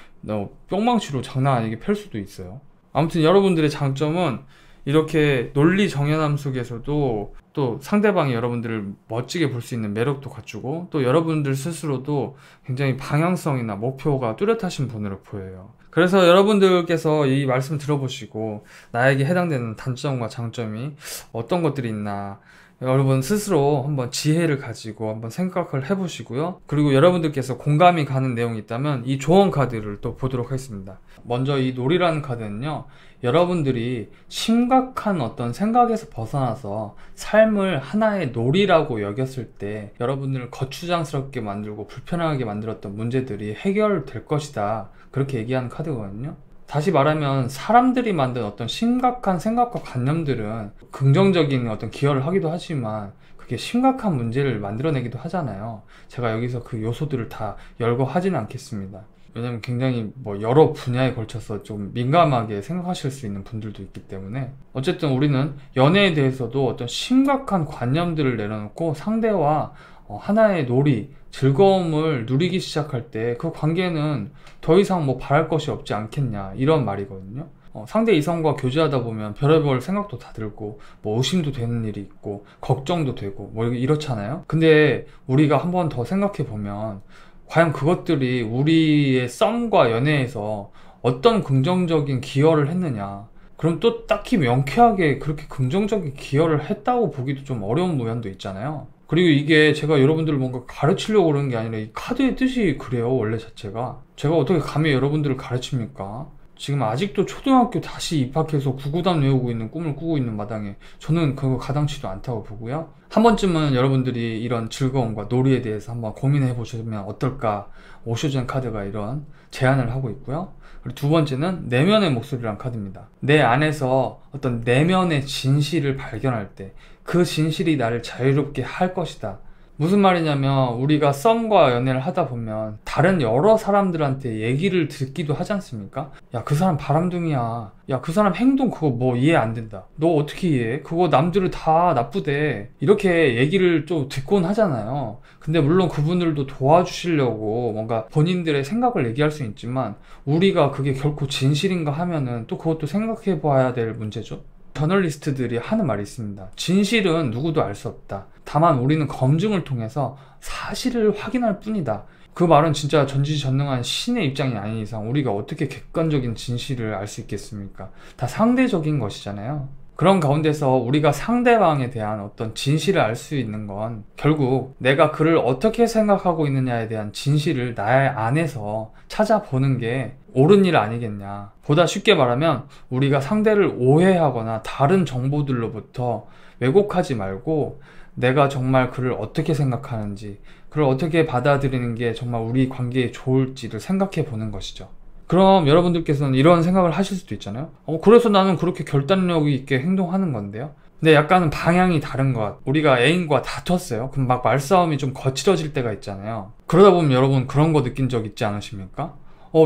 뿅망치로 장난 아니게 펼 수도 있어요. 아무튼 여러분들의 장점은 이렇게 논리 정연함 속에서도 또 상대방이 여러분들을 멋지게 볼 수 있는 매력도 갖추고 또 여러분들 스스로도 굉장히 방향성이나 목표가 뚜렷하신 분으로 보여요. 그래서 여러분들께서 이 말씀 들어보시고 나에게 해당되는 단점과 장점이 어떤 것들이 있나 여러분 스스로 한번 지혜를 가지고 한번 생각을 해보시고요. 그리고 여러분들께서 공감이 가는 내용이 있다면 이 조언 카드를 또 보도록 하겠습니다. 먼저 이 놀이라는 카드는요, 여러분들이 심각한 어떤 생각에서 벗어나서 삶을 하나의 놀이라고 여겼을 때 여러분들을 거추장스럽게 만들고 불편하게 만들었던 문제들이 해결될 것이다, 그렇게 얘기하는 카드거든요. 다시 말하면 사람들이 만든 어떤 심각한 생각과 관념들은 긍정적인 어떤 기여를 하기도 하지만 그게 심각한 문제를 만들어내기도 하잖아요. 제가 여기서 그 요소들을 다 열거하지는 않겠습니다. 왜냐면 굉장히 여러 분야에 걸쳐서 좀 민감하게 생각하실 수 있는 분들도 있기 때문에. 어쨌든 우리는 연애에 대해서도 어떤 심각한 관념들을 내려놓고 상대와 하나의 놀이, 즐거움을 누리기 시작할 때 그 관계는 더 이상 바랄 것이 없지 않겠냐, 이런 말이거든요. 상대 이성과 교제하다 보면 별의별 생각도 다 들고 의심도 되는 일이 있고 걱정도 되고 이렇잖아요. 근데 우리가 한 번 더 생각해 보면 과연 그것들이 우리의 썸과 연애에서 어떤 긍정적인 기여를 했느냐, 그럼 또 딱히 명쾌하게 그렇게 긍정적인 기여를 했다고 보기도 좀 어려운 모양도 있잖아요. 그리고 이게 제가 여러분들을 뭔가 가르치려고 그러는 게 아니라 이 카드의 뜻이 그래요, 원래 자체가. 제가 어떻게 감히 여러분들을 가르칩니까? 지금 아직도 초등학교 다시 입학해서 구구단 외우고 있는 꿈을 꾸고 있는 마당에 저는 그거 가당치도 않다고 보고요. 한 번쯤은 여러분들이 이런 즐거움과 놀이에 대해서 한번 고민해 보시면 어떨까, 오쇼젠 카드가 이런 제안을 하고 있고요. 그리고 두 번째는 내면의 목소리란 카드입니다. 내 안에서 어떤 내면의 진실을 발견할 때 그 진실이 나를 자유롭게 할 것이다. 무슨 말이냐면 우리가 썸과 연애를 하다 보면 다른 여러 사람들한테 얘기를 듣기도 하지 않습니까? 야, 그 사람 바람둥이야. 야, 그 사람 행동 그거 이해 안 된다. 너 어떻게 이해해? 그거 남들을 다 나쁘대. 이렇게 얘기를 좀 듣곤 하잖아요. 근데 물론 그분들도 도와주시려고 뭔가 본인들의 생각을 얘기할 수 있지만 우리가 그게 결코 진실인가 하면은 또 그것도 생각해 봐야 될 문제죠. 저널리스트들이 하는 말이 있습니다. 진실은 누구도 알 수 없다. 다만 우리는 검증을 통해서 사실을 확인할 뿐이다. 그 말은 진짜 전지전능한 신의 입장이 아닌 이상 우리가 어떻게 객관적인 진실을 알 수 있겠습니까? 다 상대적인 것이잖아요. 그런 가운데서 우리가 상대방에 대한 어떤 진실을 알 수 있는 건 결국 내가 그를 어떻게 생각하고 있느냐에 대한 진실을 나의 안에서 찾아보는 게 옳은 일 아니겠냐. 보다 쉽게 말하면 우리가 상대를 오해하거나 다른 정보들로부터 왜곡하지 말고 내가 정말 그를 어떻게 생각하는지, 그를 어떻게 받아들이는 게 정말 우리 관계에 좋을지를 생각해 보는 것이죠. 그럼 여러분들께서는 이런 생각을 하실 수도 있잖아요. 그래서 나는 그렇게 결단력 있게 행동하는 건데요. 근데 약간은 방향이 다른 것 같아요. 우리가 애인과 다퉜어요. 그럼 막 말싸움이 좀 거칠어질 때가 있잖아요. 그러다 보면 여러분 그런 거 느낀 적 있지 않으십니까?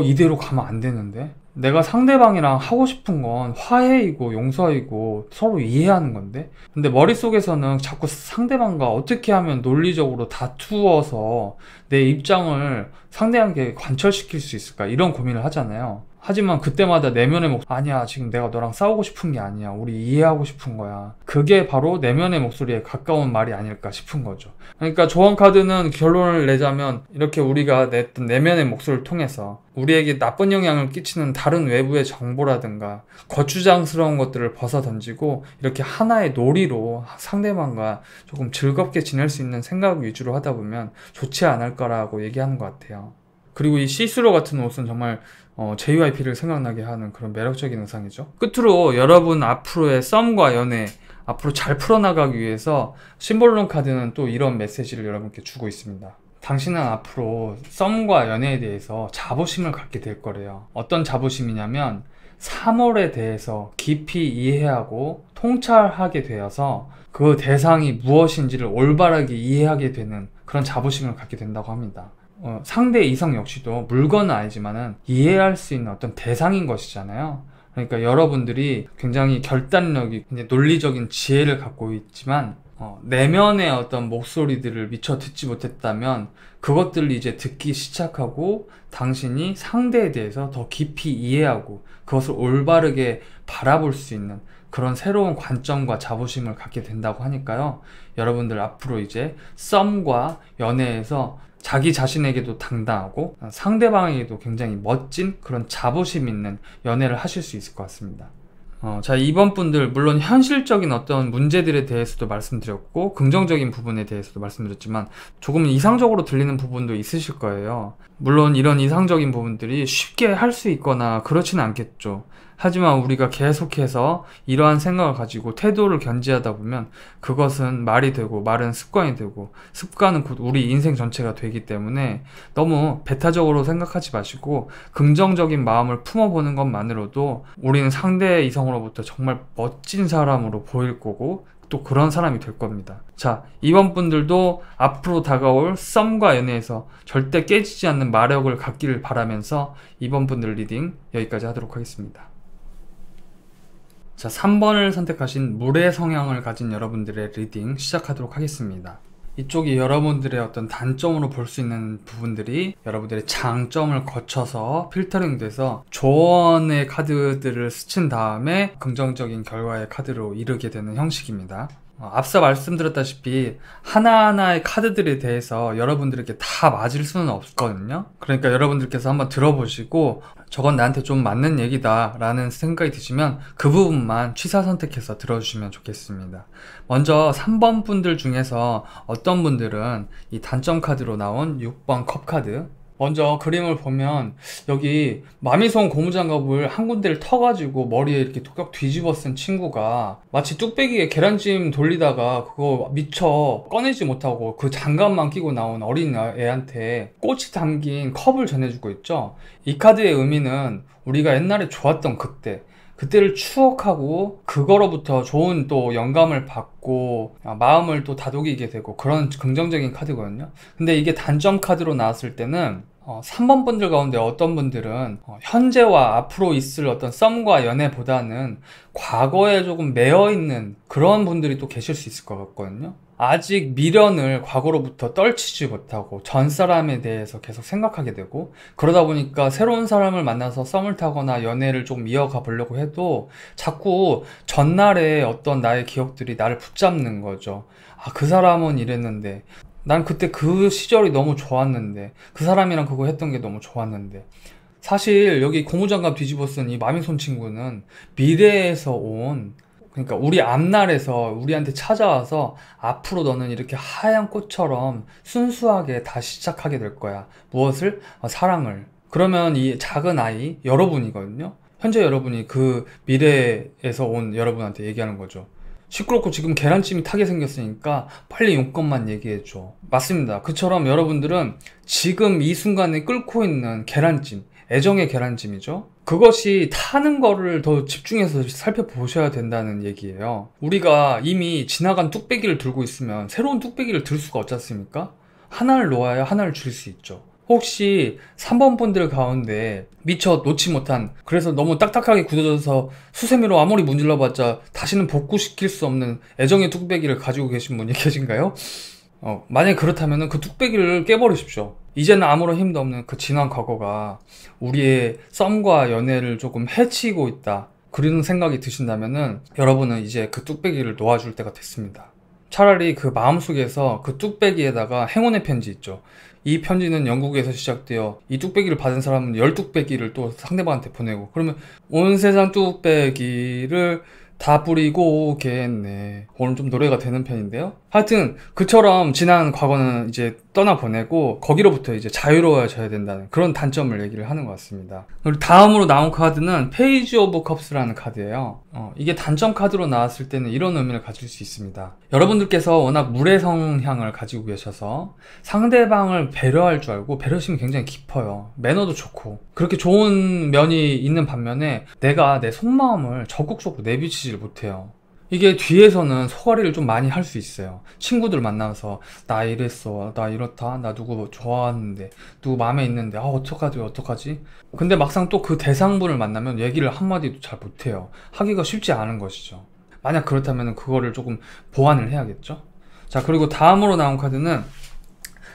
이대로 가면 안 되는데? 내가 상대방이랑 하고 싶은 건 화해이고 용서이고 서로 이해하는 건데? 근데 머릿속에서는 자꾸 상대방과 어떻게 하면 논리적으로 다투어서 내 입장을 상대방에게 관철시킬 수 있을까? 이런 고민을 하잖아요. 하지만 그때마다 내면의 아니야, 지금 내가 너랑 싸우고 싶은 게 아니야, 우리 이해하고 싶은 거야. 그게 바로 내면의 목소리에 가까운 말이 아닐까 싶은 거죠. 그러니까 조언 카드는 결론을 내자면 이렇게 우리가 냈던 내면의 목소리를 통해서 우리에게 나쁜 영향을 끼치는 다른 외부의 정보라든가 거추장스러운 것들을 벗어 던지고 이렇게 하나의 놀이로 상대방과 조금 즐겁게 지낼 수 있는 생각 위주로 하다 보면 좋지 않을까라고 얘기하는 것 같아요. 그리고 이 시스루 같은 옷은 정말 JYP를 생각나게 하는 그런 매력적인 의상이죠. 끝으로 여러분 앞으로의 썸과 연애 앞으로 잘 풀어나가기 위해서 심볼론 카드는 또 이런 메시지를 여러분께 주고 있습니다. 당신은 앞으로 썸과 연애에 대해서 자부심을 갖게 될 거래요. 어떤 자부심이냐면 3월에 대해서 깊이 이해하고 통찰하게 되어서 그 대상이 무엇인지를 올바르게 이해하게 되는 그런 자부심을 갖게 된다고 합니다. 상대 이성 역시도 물건은 아니지만은 이해할 수 있는 어떤 대상인 것이잖아요. 그러니까 여러분들이 굉장히 결단력이, 논리적인 지혜를 갖고 있지만 내면의 어떤 목소리들을 미처 듣지 못했다면 그것들을 이제 듣기 시작하고 당신이 상대에 대해서 더 깊이 이해하고 그것을 올바르게 바라볼 수 있는 그런 새로운 관점과 자부심을 갖게 된다고 하니까요. 여러분들 앞으로 이제 썸과 연애에서 자기 자신에게도 당당하고 상대방에게도 굉장히 멋진 그런 자부심 있는 연애를 하실 수 있을 것 같습니다. 자, 이번 분들 물론 현실적인 어떤 문제들에 대해서도 말씀드렸고 긍정적인 부분에 대해서도 말씀드렸지만 조금 이상적으로 들리는 부분도 있으실 거예요. 물론 이런 이상적인 부분들이 쉽게 할 수 있거나 그렇지는 않겠죠. 하지만 우리가 계속해서 이러한 생각을 가지고 태도를 견지하다 보면 그것은 말이 되고 말은 습관이 되고 습관은 곧 우리 인생 전체가 되기 때문에 너무 배타적으로 생각하지 마시고 긍정적인 마음을 품어보는 것만으로도 우리는 상대 이성으로부터 정말 멋진 사람으로 보일 거고 또 그런 사람이 될 겁니다. 자, 이번 분들도 앞으로 다가올 썸과 연애에서 절대 깨지지 않는 마력을 갖기를 바라면서 이번 분들 리딩 여기까지 하도록 하겠습니다. 자, 3번을 선택하신 물의 성향을 가진 여러분들의 리딩 시작하도록 하겠습니다. 이쪽이 여러분들의 어떤 단점으로 볼 수 있는 부분들이 여러분들의 장점을 거쳐서 필터링 돼서 조언의 카드들을 스친 다음에 긍정적인 결과의 카드로 이르게 되는 형식입니다. 앞서 말씀드렸다시피 하나하나의 카드들에 대해서 여러분들에게 다 맞을 수는 없거든요. 그러니까 여러분들께서 한번 들어보시고 저건 나한테 좀 맞는 얘기다 라는 생각이 드시면 그 부분만 취사 선택해서 들어주시면 좋겠습니다. 먼저 3번 분들 중에서 어떤 분들은 이 단점 카드로 나온 6번 컵 카드, 먼저 그림을 보면 여기 마미손 고무장갑을 한 군데를 터가지고 머리에 이렇게 톡톡 뒤집어 쓴 친구가 마치 뚝배기에 계란찜 돌리다가 그거 미처 꺼내지 못하고 그 장갑만 끼고 나온 어린 애한테 꽃이 담긴 컵을 전해주고 있죠. 이 카드의 의미는 우리가 옛날에 좋았던 그때를 추억하고 그거로부터 좋은 또 영감을 받고 마음을 또 다독이게 되고 그런 긍정적인 카드거든요. 근데 이게 단점 카드로 나왔을 때는 3번 분들 가운데 어떤 분들은 현재와 앞으로 있을 어떤 썸과 연애보다는 과거에 조금 매여있는 그런 분들이 또 계실 수 있을 것 같거든요. 아직 미련을 과거로부터 떨치지 못하고 전 사람에 대해서 계속 생각하게 되고 그러다 보니까 새로운 사람을 만나서 썸을 타거나 연애를 좀 이어가 보려고 해도 자꾸 전날의 어떤 나의 기억들이 나를 붙잡는 거죠. 아, 그 사람은 이랬는데 난 그때 그 시절이 너무 좋았는데 그 사람이랑 그거 했던 게 너무 좋았는데 사실 여기 고무장갑 뒤집어 쓴 이 마미손 친구는 미래에서 온, 그러니까 우리 앞날에서 우리한테 찾아와서 앞으로 너는 이렇게 하얀 꽃처럼 순수하게 다시 시작하게 될 거야. 무엇을? 사랑을. 그러면 이 작은 아이 여러분이거든요. 현재 여러분이 그 미래에서 온 여러분한테 얘기하는 거죠. 시끄럽고 지금 계란찜이 타게 생겼으니까 빨리 용건만 얘기해줘. 맞습니다. 그처럼 여러분들은 지금 이 순간에 끓고 있는 계란찜, 애정의 계란찜이죠. 그것이 타는 거를 더 집중해서 살펴보셔야 된다는 얘기예요. 우리가 이미 지나간 뚝배기를 들고 있으면 새로운 뚝배기를 들 수가 없지 않습니까? 하나를 놓아야 하나를 줄 수 있죠. 혹시 3번 분들 가운데 미처 놓지 못한, 그래서 너무 딱딱하게 굳어져서 수세미로 아무리 문질러봤자 다시는 복구시킬 수 없는 애정의 뚝배기를 가지고 계신 분이 계신가요? 만약에 그렇다면 그 뚝배기를 깨버리십시오. 이제는 아무런 힘도 없는 그 지난 과거가 우리의 썸과 연애를 조금 해치고 있다, 그런 생각이 드신다면은 여러분은 이제 그 뚝배기를 놓아줄 때가 됐습니다. 차라리 그 마음속에서 그 뚝배기에다가 행운의 편지 있죠. 이 편지는 영국에서 시작되어 이 뚝배기를 받은 사람은 10뚝배기를 또 상대방한테 보내고, 그러면 온 세상 뚝배기를 다 뿌리고 오겠네. 오늘 좀 노래가 되는 편인데요. 하여튼 그처럼 지난 과거는 이제 떠나보내고 거기로부터 이제 자유로워져야 된다는 그런 단점을 얘기를 하는 것 같습니다. 그리고 다음으로 나온 카드는 페이지 오브 컵스라는 카드예요. 이게 단점 카드로 나왔을 때는 이런 의미를 가질 수 있습니다. 여러분들께서 워낙 물의 성향을 가지고 계셔서 상대방을 배려할 줄 알고, 배려심이 굉장히 깊어요. 매너도 좋고 그렇게 좋은 면이 있는 반면에 내가 내 속마음을 적극적으로 내비치질 못해요. 이게 뒤에서는 소가리를 좀 많이 할 수 있어요. 친구들 만나서 나 이랬어, 나 이렇다, 나 누구 좋아하는데, 누구 마음에 있는데, 어떡하지? 근데 막상 또 그 대상분을 만나면 얘기를 한마디도 잘 못해요. 하기가 쉽지 않은 것이죠. 만약 그렇다면 그거를 조금 보완을 해야겠죠. 자, 그리고 다음으로 나온 카드는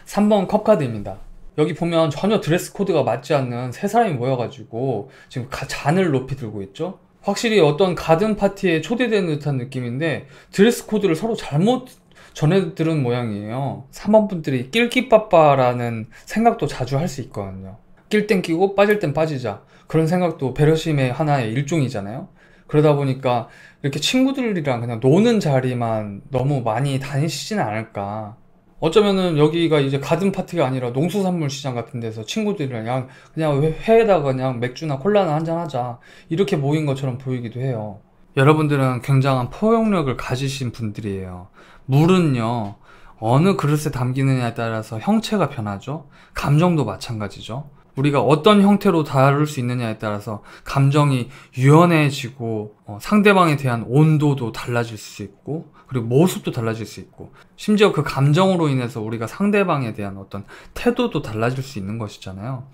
3번 컵 카드입니다. 여기 보면 전혀 드레스 코드가 맞지 않는 세 사람이 모여가지고 지금 잔을 높이 들고 있죠. 확실히 어떤 가든 파티에 초대되는 듯한 느낌인데 드레스 코드를 서로 잘못 전해 들은 모양이에요. 3번 분들이 낄끼빠빠라는 생각도 자주 할 수 있거든요. 낄 땐 끼고 빠질 땐 빠지자, 그런 생각도 배려심의 하나의 일종이잖아요. 그러다 보니까 이렇게 친구들이랑 그냥 노는 자리만 너무 많이 다니시지는 않을까. 어쩌면은 여기가 이제 가든 파티가 아니라 농수산물 시장 같은 데서 친구들이랑 그냥 회에다가 그냥 맥주나 콜라나 한잔 하자, 이렇게 모인 것처럼 보이기도 해요. 여러분들은 굉장한 포용력을 가지신 분들이에요. 물은요, 어느 그릇에 담기느냐에 따라서 형체가 변하죠. 감정도 마찬가지죠. 우리가 어떤 형태로 다룰 수 있느냐에 따라서 감정이 유연해지고 상대방에 대한 온도도 달라질 수 있고, 그리고 모습도 달라질 수 있고, 심지어 그 감정으로 인해서 우리가 상대방에 대한 어떤 태도도 달라질 수 있는 것이잖아요.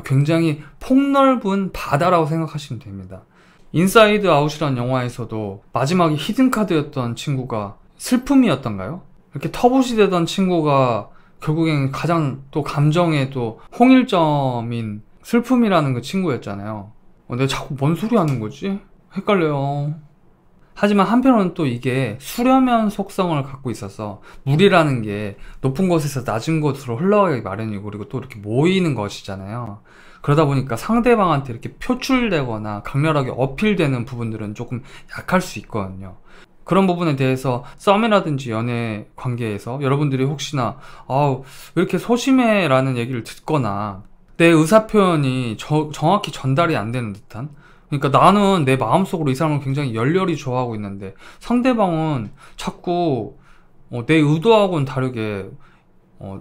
굉장히 폭넓은 바다라고 생각하시면 됩니다. 인사이드 아웃이라는 영화에서도 마지막에 히든카드였던 친구가 슬픔이었던가요? 이렇게 터부시 되던 친구가 결국엔 가장 또 감정의 또 홍일점인 슬픔이라는 그 친구였잖아요. 내가 자꾸 뭔 소리 하는 거지? 헷갈려요. 하지만 한편으로는 또 이게 수려면 속성을 갖고 있어서 물이라는 게 높은 곳에서 낮은 곳으로 흘러가기 마련이고, 그리고 또 이렇게 모이는 것이잖아요. 그러다 보니까 상대방한테 이렇게 표출되거나 강렬하게 어필되는 부분들은 조금 약할 수 있거든요. 그런 부분에 대해서 썸이라든지 연애 관계에서 여러분들이 혹시나 왜 이렇게 소심해 라는 얘기를 듣거나 내 의사표현이 정확히 전달이 안 되는 듯한, 그러니까 나는 내 마음속으로 이 사람을 굉장히 열렬히 좋아하고 있는데 상대방은 자꾸 내 의도하고는 다르게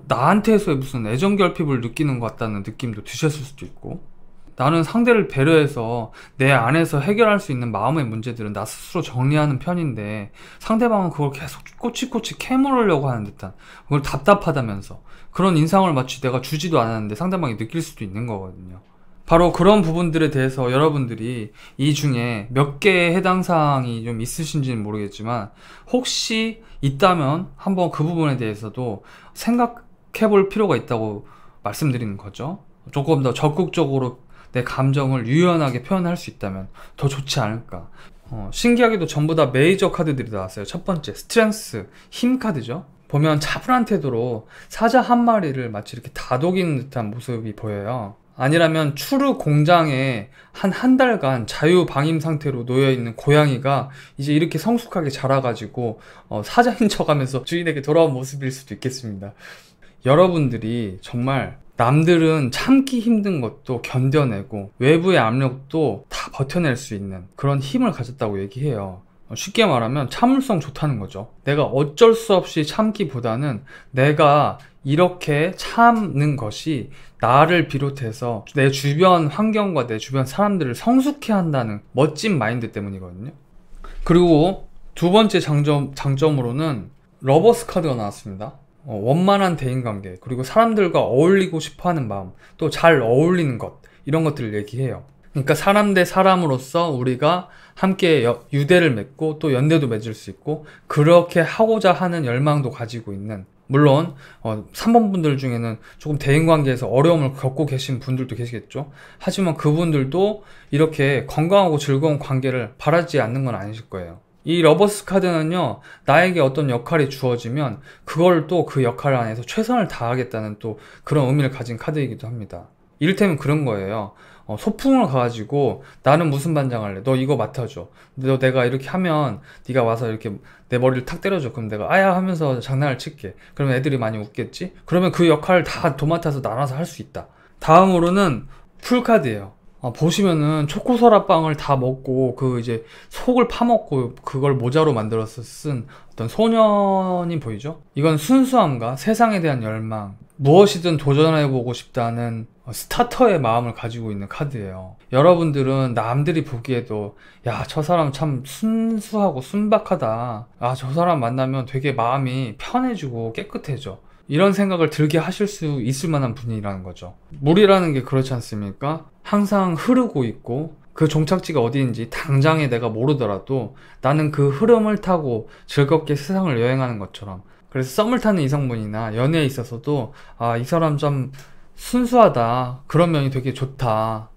나한테서의 무슨 애정 결핍을 느끼는 것 같다는 느낌도 드셨을 수도 있고, 나는 상대를 배려해서 내 안에서 해결할 수 있는 마음의 문제들은 나 스스로 정리하는 편인데 상대방은 그걸 계속 꼬치꼬치 캐물으려고 하는 듯한, 그걸 답답하다면서 그런 인상을 마치 내가 주지도 않았는데 상대방이 느낄 수도 있는 거거든요. 바로 그런 부분들에 대해서 여러분들이 이 중에 몇 개의 해당 사항이 좀 있으신지는 모르겠지만 혹시 있다면 한번 그 부분에 대해서도 생각해 볼 필요가 있다고 말씀드리는 거죠. 조금 더 적극적으로 내 감정을 유연하게 표현할 수 있다면 더 좋지 않을까. 신기하게도 전부 다 메이저 카드들이 나왔어요. 첫 번째 스트렝스, 힘 카드죠. 보면 차분한 태도로 사자 한 마리를 마치 이렇게 다독이는 듯한 모습이 보여요. 아니라면 추루 공장에 한 달간 자유방임 상태로 놓여있는 고양이가 이제 이렇게 성숙하게 자라가지고 사자인 척하면서 주인에게 돌아온 모습일 수도 있겠습니다. 여러분들이 정말 남들은 참기 힘든 것도 견뎌내고 외부의 압력도 다 버텨낼 수 있는 그런 힘을 가졌다고 얘기해요. 쉽게 말하면 참을성 좋다는 거죠. 내가 어쩔 수 없이 참기보다는 내가 이렇게 참는 것이 나를 비롯해서 내 주변 환경과 내 주변 사람들을 성숙해 한다는 멋진 마인드 때문이거든요. 그리고 두 번째 장점으로는 러버스 카드가 나왔습니다. 원만한 대인관계, 그리고 사람들과 어울리고 싶어하는 마음, 또 잘 어울리는 것, 이런 것들을 얘기해요. 그러니까 사람 대 사람으로서 우리가 함께 유대를 맺고 또 연대도 맺을 수 있고 그렇게 하고자 하는 열망도 가지고 있는 물론 3번 분들 중에는 조금 대인관계에서 어려움을 겪고 계신 분들도 계시겠죠. 하지만 그분들도 이렇게 건강하고 즐거운 관계를 바라지 않는 건 아니실 거예요. 이 러버스 카드는요, 나에게 어떤 역할이 주어지면 그걸 또 그 역할 안에서 최선을 다하겠다는 또 그런 의미를 가진 카드이기도 합니다. 이를테면 그런 거예요. 소풍을 가가지고 나는 무슨 반장 할래? 너 이거 맡아줘. 내가 이렇게 하면 네가 와서 이렇게 내 머리를 탁 때려줘. 그럼 내가 아야 하면서 장난을 칠게. 그러면 애들이 많이 웃겠지? 그러면 그 역할을 다 도맡아서 나눠서 할 수 있다. 다음으로는 풀카드예요. 보시면은 초코소라빵을 다 먹고 그 이제 속을 파먹고 그걸 모자로 만들어서 쓴 어떤 소년이 보이죠? 이건 순수함과 세상에 대한 열망, 무엇이든 도전해보고 싶다는 스타터의 마음을 가지고 있는 카드예요. 여러분들은 남들이 보기에도 야, 저 사람 참 순수하고 순박하다. 아, 저 사람 만나면 되게 마음이 편해지고 깨끗해져. 이런 생각을 들게 하실 수 있을 만한 분이라는 거죠. 물이라는 게 그렇지 않습니까? 항상 흐르고 있고 그 종착지가 어디인지 당장에 내가 모르더라도 나는 그 흐름을 타고 즐겁게 세상을 여행하는 것처럼, 그래서 썸을 타는 이성분이나 연애에 있어서도 아, 이 사람 좀 순수하다, 그런 면이 되게 좋다,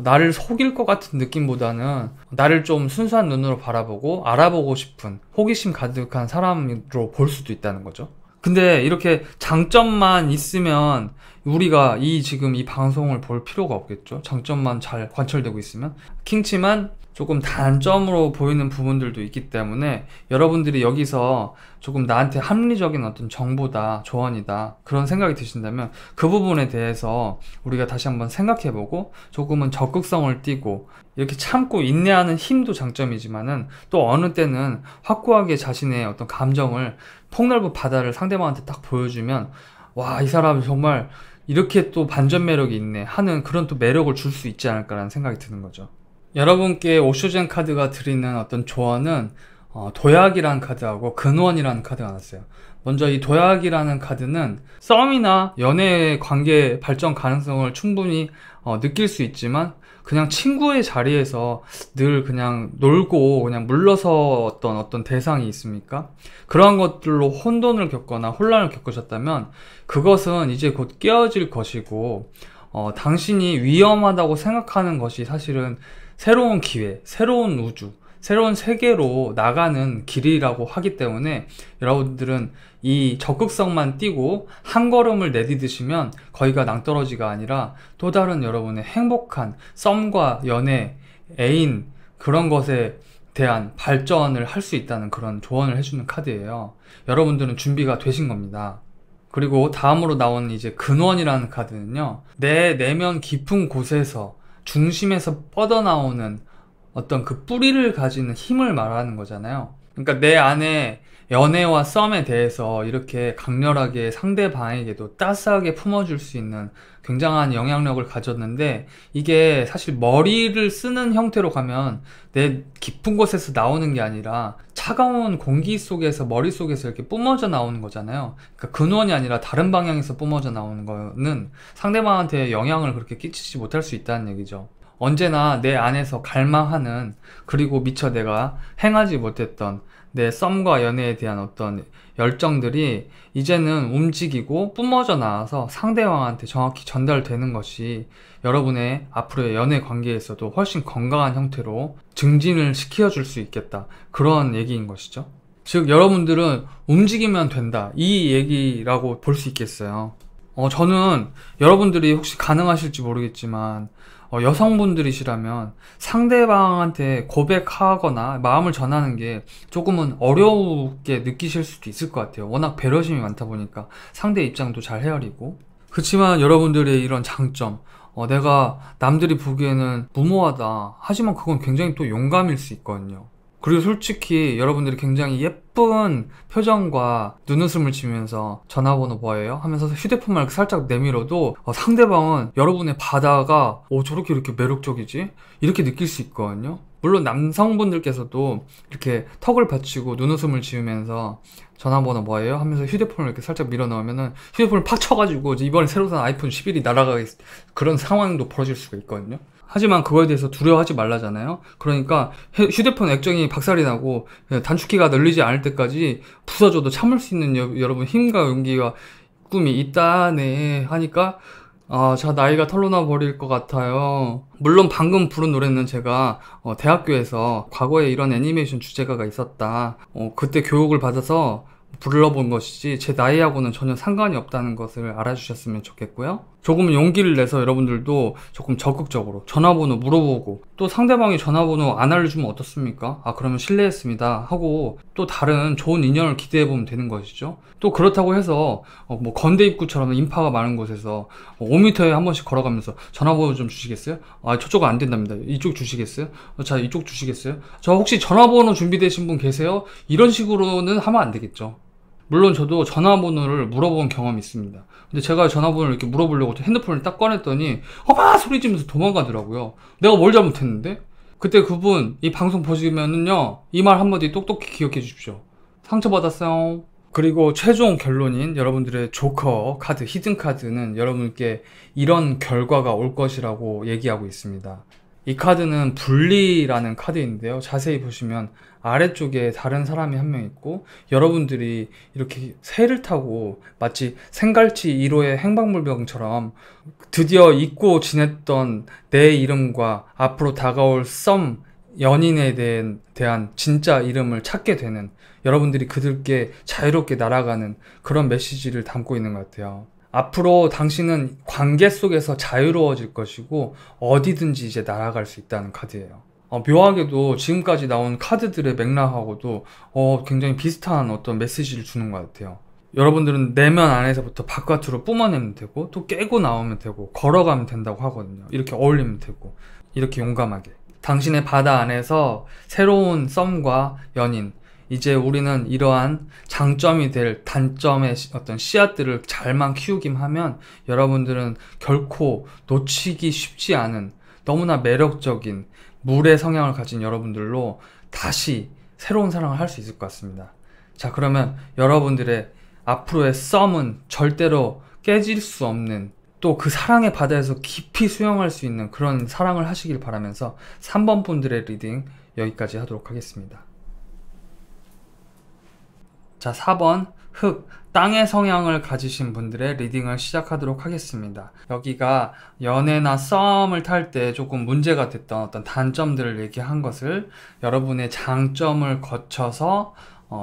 나를 속일 것 같은 느낌보다는 나를 좀 순수한 눈으로 바라보고 알아보고 싶은 호기심 가득한 사람으로 볼 수도 있다는 거죠. 근데 이렇게 장점만 있으면 우리가 지금 이 방송을 볼 필요가 없겠죠. 장점만 잘 관철되고 있으면. 킹치만 조금 단점으로 보이는 부분들도 있기 때문에 여러분들이 여기서 조금 나한테 합리적인 어떤 정보다, 조언이다, 그런 생각이 드신다면 그 부분에 대해서 우리가 다시 한번 생각해보고 조금은 적극성을 띠고 이렇게 참고 인내하는 힘도 장점이지만은 또 어느 때는 확고하게 자신의 어떤 감정을 폭넓은 바다를 상대방한테 딱 보여주면 와, 이 사람 정말 이렇게 또 반전 매력이 있네 하는 그런 또 매력을 줄 수 있지 않을까라는 생각이 드는 거죠. 여러분께 오쇼젠 카드가 드리는 어떤 조언은 도약이라는 카드하고 근원이라는 카드가 나왔어요. 먼저 이 도약이라는 카드는 썸이나 연애 관계 발전 가능성을 충분히 느낄 수 있지만 그냥 친구의 자리에서 늘 그냥 놀고 그냥 물러섰던 어떤 대상이 있습니까? 그러한 것들로 혼돈을 겪거나 혼란을 겪으셨다면 그것은 이제 곧 깨어질 것이고 당신이 위험하다고 생각하는 것이 사실은 새로운 기회, 새로운 우주, 새로운 세계로 나가는 길이라고 하기 때문에 여러분들은 이 적극성만 띄고 한 걸음을 내디드시면 거기가 낭떠러지가 아니라 또 다른 여러분의 행복한 썸과 연애, 애인, 그런 것에 대한 발전을 할 수 있다는 그런 조언을 해주는 카드예요. 여러분들은 준비가 되신 겁니다. 그리고 다음으로 나온 이제 근원이라는 카드는요, 내 내면 깊은 곳에서 중심에서 뻗어나오는 어떤 그 뿌리를 가지는 힘을 말하는 거잖아요. 그러니까 내 안에 연애와 썸에 대해서 이렇게 강렬하게 상대방에게도 따스하게 품어줄 수 있는 굉장한 영향력을 가졌는데, 이게 사실 머리를 쓰는 형태로 가면 내 깊은 곳에서 나오는 게 아니라 차가운 공기 속에서, 머릿속에서 이렇게 뿜어져 나오는 거잖아요. 그러니까 근원이 아니라 다른 방향에서 뿜어져 나오는 거는 상대방한테 영향을 그렇게 끼치지 못할 수 있다는 얘기죠. 언제나 내 안에서 갈망하는, 그리고 미처 내가 행하지 못했던 내 썸과 연애에 대한 어떤 열정들이 이제는 움직이고 뿜어져 나와서 상대방한테 정확히 전달되는 것이 여러분의 앞으로의 연애 관계에서도 훨씬 건강한 형태로 증진을 시켜줄 수 있겠다, 그런 얘기인 것이죠. 즉 여러분들은 움직이면 된다, 이 얘기라고 볼 수 있겠어요. 저는 여러분들이 혹시 가능하실지 모르겠지만 여성분들이시라면 상대방한테 고백하거나 마음을 전하는 게 조금은 어려우게 느끼실 수도 있을 것 같아요. 워낙 배려심이 많다 보니까 상대 입장도 잘 헤아리고. 그렇지만 여러분들의 이런 장점, 내가 남들이 보기에는 무모하다, 하지만 그건 굉장히 또 용감일 수 있거든요. 그리고 솔직히 여러분들이 굉장히 예쁜 표정과 눈웃음을 지으면서 전화번호 뭐예요? 하면서 휴대폰만 이렇게 살짝 내밀어도 상대방은 여러분의 바다가 저렇게 이렇게 매력적이지? 이렇게 느낄 수 있거든요. 물론 남성분들께서도 이렇게 턱을 받치고 눈웃음을 지으면서 전화번호 뭐예요? 하면서 휴대폰을 이렇게 살짝 밀어 넣으면은 휴대폰을 팍 쳐가지고 이번에 새로 산 아이폰 11이 날아가게, 그런 상황도 벌어질 수가 있거든요. 하지만 그거에 대해서 두려워하지 말라잖아요. 그러니까 휴대폰 액정이 박살이 나고 단축키가 늘리지 않을 때까지 부서져도 참을 수 있는 여러분 힘과 용기가 꿈이 있다네 하니까 자 나이가 털어나 버릴 것 같아요. 물론 방금 부른 노래는 제가 대학교에서 과거에 이런 애니메이션 주제가가 있었다. 그때 교육을 받아서 불러본 것이지 제 나이하고는 전혀 상관이 없다는 것을 알아주셨으면 좋겠고요. 조금 용기를 내서 여러분들도 조금 적극적으로 전화번호 물어보고 또 상대방이 전화번호 안 알려주면 어떻습니까? 그러면 실례했습니다 하고 또 다른 좋은 인연을 기대해보면 되는 것이죠. 또 그렇다고 해서 뭐 건대 입구처럼 인파가 많은 곳에서 5m에 한 번씩 걸어가면서 전화번호 좀 주시겠어요? 저쪽은 안 된답니다. 이쪽 주시겠어요? 자 이쪽 주시겠어요? 저 혹시 전화번호 준비되신 분 계세요? 이런 식으로는 하면 안 되겠죠. 물론 저도 전화번호를 물어본 경험이 있습니다. 근데 제가 전화번호를 이렇게 물어보려고 핸드폰을 딱 꺼냈더니 막 소리 지르면서 도망가더라고요. 내가 뭘 잘못했는데? 그때 그분 이 방송 보시면은요 이 말 한마디 똑똑히 기억해 주십시오. 상처받았어요. 그리고 최종 결론인 여러분들의 조커 카드, 히든 카드는 여러분께 이런 결과가 올 것이라고 얘기하고 있습니다. 이 카드는 분리라는 카드인데요. 자세히 보시면 아래쪽에 다른 사람이 한 명 있고 여러분들이 이렇게 새를 타고 마치 생갈치 1호의 행방불명처럼 드디어 잊고 지냈던 내 이름과 앞으로 다가올 썸 연인에 대한 진짜 이름을 찾게 되는, 여러분들이 그들께 자유롭게 날아가는 그런 메시지를 담고 있는 것 같아요. 앞으로 당신은 관계 속에서 자유로워질 것이고 어디든지 이제 날아갈 수 있다는 카드예요. 묘하게도 지금까지 나온 카드들의 맥락하고도 굉장히 비슷한 어떤 메시지를 주는 것 같아요. 여러분들은 내면 안에서부터 바깥으로 뿜어내면 되고 또 깨고 나오면 되고 걸어가면 된다고 하거든요. 이렇게 어울리면 되고 이렇게 용감하게 당신의 바다 안에서 새로운 썸과 연인, 이제 우리는 이러한 장점이 될 단점의 어떤 씨앗들을 잘만 키우기만 하면 여러분들은 결코 놓치기 쉽지 않은 너무나 매력적인 물의 성향을 가진 여러분들로 다시 새로운 사랑을 할 수 있을 것 같습니다. 자, 그러면 여러분들의 앞으로의 썸은 절대로 깨질 수 없는, 또 그 사랑의 바다에서 깊이 수영할 수 있는 그런 사랑을 하시길 바라면서 3번 분들의 리딩 여기까지 하도록 하겠습니다. 자, 4번 흙, 땅의 성향을 가지신 분들의 리딩을 시작하도록 하겠습니다. 여기가 연애나 썸을 탈 때 조금 문제가 됐던 어떤 단점들을 얘기한 것을 여러분의 장점을 거쳐서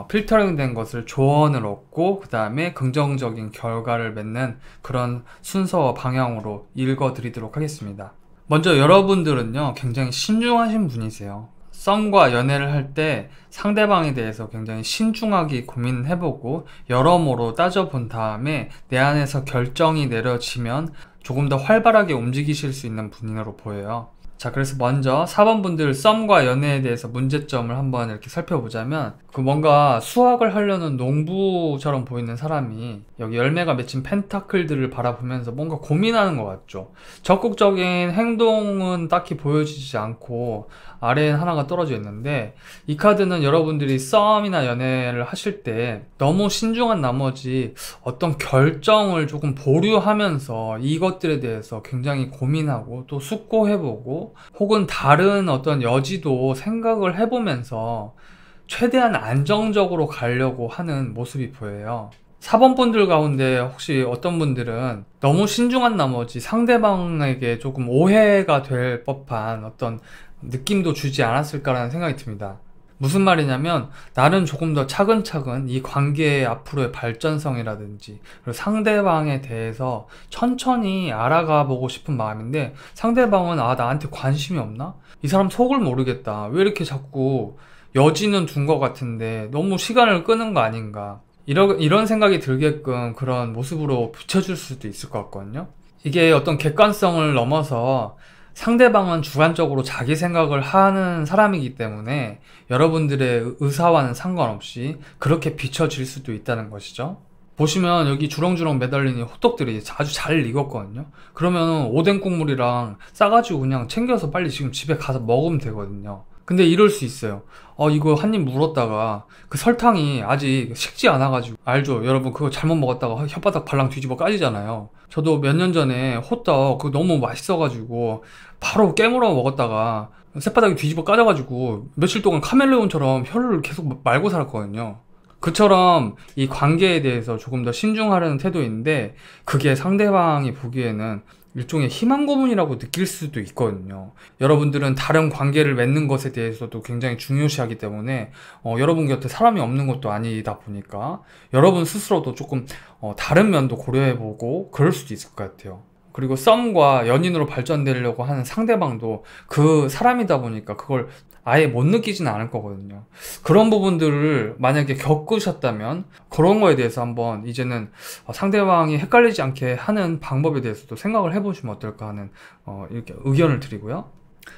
필터링 된 것을 조언을 얻고 그 다음에 긍정적인 결과를 맺는 그런 순서와 방향으로 읽어드리도록 하겠습니다. 먼저 여러분들은요 굉장히 신중하신 분이세요. 썸과 연애를 할 때 상대방에 대해서 굉장히 신중하게 고민해보고 여러모로 따져본 다음에 내 안에서 결정이 내려지면 조금 더 활발하게 움직이실 수 있는 분으로 보여요. 자, 그래서 먼저 4번 분들 썸과 연애에 대해서 문제점을 한번 이렇게 살펴보자면, 그 뭔가 수학을 하려는 농부처럼 보이는 사람이 여기 열매가 맺힌 펜타클들을 바라보면서 뭔가 고민하는 것 같죠. 적극적인 행동은 딱히 보여지지 않고 아래에 하나가 떨어져 있는데, 이 카드는 여러분들이 썸이나 연애를 하실 때 너무 신중한 나머지 어떤 결정을 조금 보류하면서 이것들에 대해서 굉장히 고민하고 또 숙고해보고 혹은 다른 어떤 여지도 생각을 해보면서 최대한 안정적으로 가려고 하는 모습이 보여요. 4번 분들 가운데 혹시 어떤 분들은 너무 신중한 나머지 상대방에게 조금 오해가 될 법한 어떤 느낌도 주지 않았을까라는 생각이 듭니다. 무슨 말이냐면, 나는 조금 더 차근차근 이 관계의 앞으로의 발전성이라든지 그리고 상대방에 대해서 천천히 알아가 보고 싶은 마음인데, 상대방은 나한테 관심이 없나? 이 사람 속을 모르겠다. 왜 이렇게 자꾸 여지는 둔 것 같은데 너무 시간을 끄는 거 아닌가? 이런 생각이 들게끔 그런 모습으로 비춰줄 수도 있을 것 같거든요. 이게 어떤 객관성을 넘어서 상대방은 주관적으로 자기 생각을 하는 사람이기 때문에 여러분들의 의사와는 상관없이 그렇게 비춰질 수도 있다는 것이죠. 보시면 여기 주렁주렁 매달린 호떡들이 아주 잘 익었거든요. 그러면 오뎅 국물이랑 싸가지고 그냥 챙겨서 빨리 지금 집에 가서 먹으면 되거든요. 근데 이럴 수 있어요. 이거 한 입 물었다가 그 설탕이 아직 식지 않아가지고, 알죠? 여러분 그거 잘못 먹었다가 혓바닥 발랑 뒤집어 까지잖아요. 저도 몇 년 전에 호떡 그거 너무 맛있어가지고 바로 깨물어 먹었다가 쌔바닥이 뒤집어 까져가지고 며칠 동안 카멜레온처럼 혀를 계속 말고 살았거든요. 그처럼 이 관계에 대해서 조금 더 신중하려는 태도인데 그게 상대방이 보기에는 일종의 희망 고문이라고 느낄 수도 있거든요. 여러분들은 다른 관계를 맺는 것에 대해서도 굉장히 중요시하기 때문에 여러분 곁에 사람이 없는 것도 아니다 보니까 여러분 스스로도 조금 다른 면도 고려해보고 그럴 수도 있을 것 같아요. 그리고 썸과 연인으로 발전되려고 하는 상대방도 그 사람이다 보니까 그걸 아예 못 느끼지는 않을 거거든요. 그런 부분들을 만약에 겪으셨다면 그런 거에 대해서 한번 이제는 상대방이 헷갈리지 않게 하는 방법에 대해서도 생각을 해보시면 어떨까 하는 이렇게 의견을 드리고요.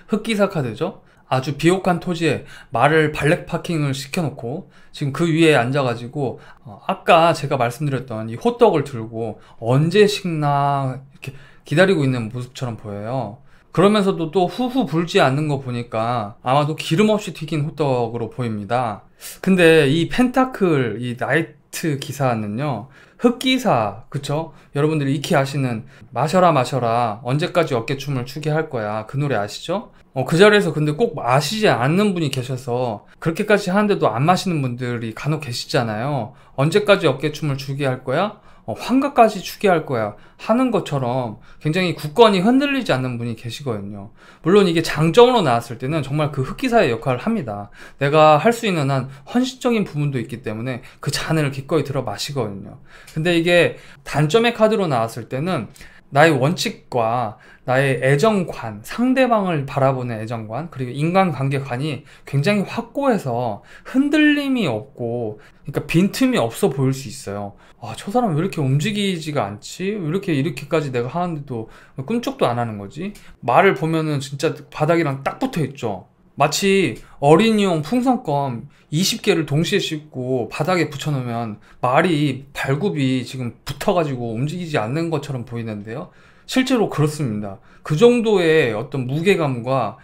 흑기사 카드죠. 아주 비옥한 토지에 말을 발렛 파킹을 시켜놓고 지금 그 위에 앉아가지고 아까 제가 말씀드렸던 이 호떡을 들고 언제 식나 이렇게 기다리고 있는 모습처럼 보여요. 그러면서도 또 후후 불지 않는 거 보니까 아마도 기름 없이 튀긴 호떡으로 보입니다. 근데 이 펜타클, 이 나이트 기사는요, 흑기사, 그쵸? 여러분들이 익히 아시는 마셔라 마셔라 언제까지 어깨춤을 추게 할 거야 그 노래 아시죠? 그 자리에서 근데 꼭 마시지 않는 분이 계셔서 그렇게까지 하는데도 안 마시는 분들이 간혹 계시잖아요. 언제까지 어깨춤을 추게 할 거야? 환각까지 추게 할 거야 하는 것처럼 굉장히 굳건히 흔들리지 않는 분이 계시거든요. 물론 이게 장점으로 나왔을 때는 정말 그 흑기사의 역할을 합니다. 내가 할 수 있는 한 헌신적인 부분도 있기 때문에 그 잔을 기꺼이 들어 마시거든요. 근데 이게 단점의 카드로 나왔을 때는 나의 원칙과 나의 애정관, 상대방을 바라보는 애정관, 그리고 인간관계관이 굉장히 확고해서 흔들림이 없고, 그러니까 빈틈이 없어 보일 수 있어요. 아, 저 사람 왜 이렇게 움직이지가 않지? 왜 이렇게까지 내가 하는데도 꿈쩍도 안 하는 거지? 말을 보면은 진짜 바닥이랑 딱 붙어 있죠. 마치 어린이용 풍선껌 20개를 동시에 씹고 바닥에 붙여놓으면 말이 발굽이 지금 붙어가지고 움직이지 않는 것처럼 보이는데요. 실제로 그렇습니다. 그 정도의 어떤 무게감과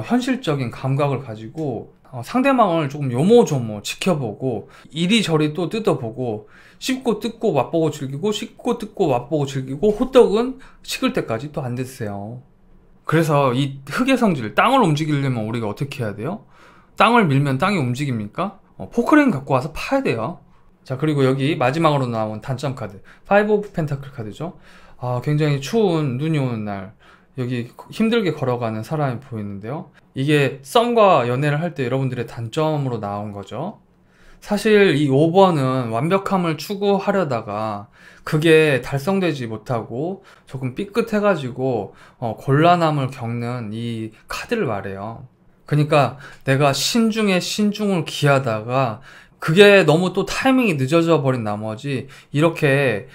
현실적인 감각을 가지고 상대방을 조금 요모조모 지켜보고 이리저리 또 뜯어보고 씹고 뜯고 맛보고 즐기고 씹고 뜯고 맛보고 즐기고 호떡은 식을 때까지 또 안 드세요. 그래서 이 흙의 성질, 땅을 움직이려면 우리가 어떻게 해야 돼요? 땅을 밀면 땅이 움직입니까? 포크레인 갖고 와서 파야 돼요. 자, 그리고 여기 마지막으로 나온 단점 카드, 5 오브 펜타클 카드죠. 굉장히 추운 눈이 오는 날 여기 힘들게 걸어가는 사람이 보이는데요. 이게 썸과 연애를 할 때 여러분들의 단점으로 나온 거죠. 사실 이 5번은 완벽함을 추구하려다가 그게 달성되지 못하고 조금 삐끗해가지고 곤란함을 겪는 이 카드를 말해요. 그러니까 내가 신중에 신중을 기하다가 그게 너무 또 타이밍이 늦어져 버린 나머지 이렇게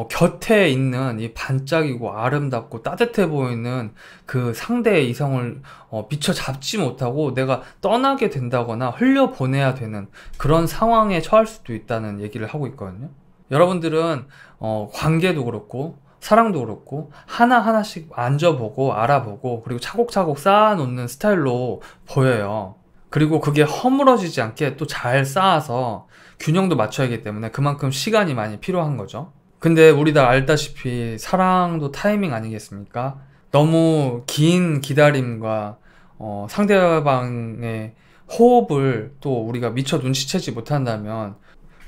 곁에 있는 이 반짝이고 아름답고 따뜻해 보이는 그 상대의 이성을 미처 잡지 못하고 내가 떠나게 된다거나 흘려보내야 되는 그런 상황에 처할 수도 있다는 얘기를 하고 있거든요. 여러분들은 관계도 그렇고 사랑도 그렇고 하나하나씩 만져보고 알아보고 그리고 차곡차곡 쌓아놓는 스타일로 보여요. 그리고 그게 허물어지지 않게 또 잘 쌓아서 균형도 맞춰야 하기 때문에 그만큼 시간이 많이 필요한 거죠. 근데 우리 다 알다시피 사랑도 타이밍 아니겠습니까? 너무 긴 기다림과 상대방의 호흡을 또 우리가 미처 눈치채지 못한다면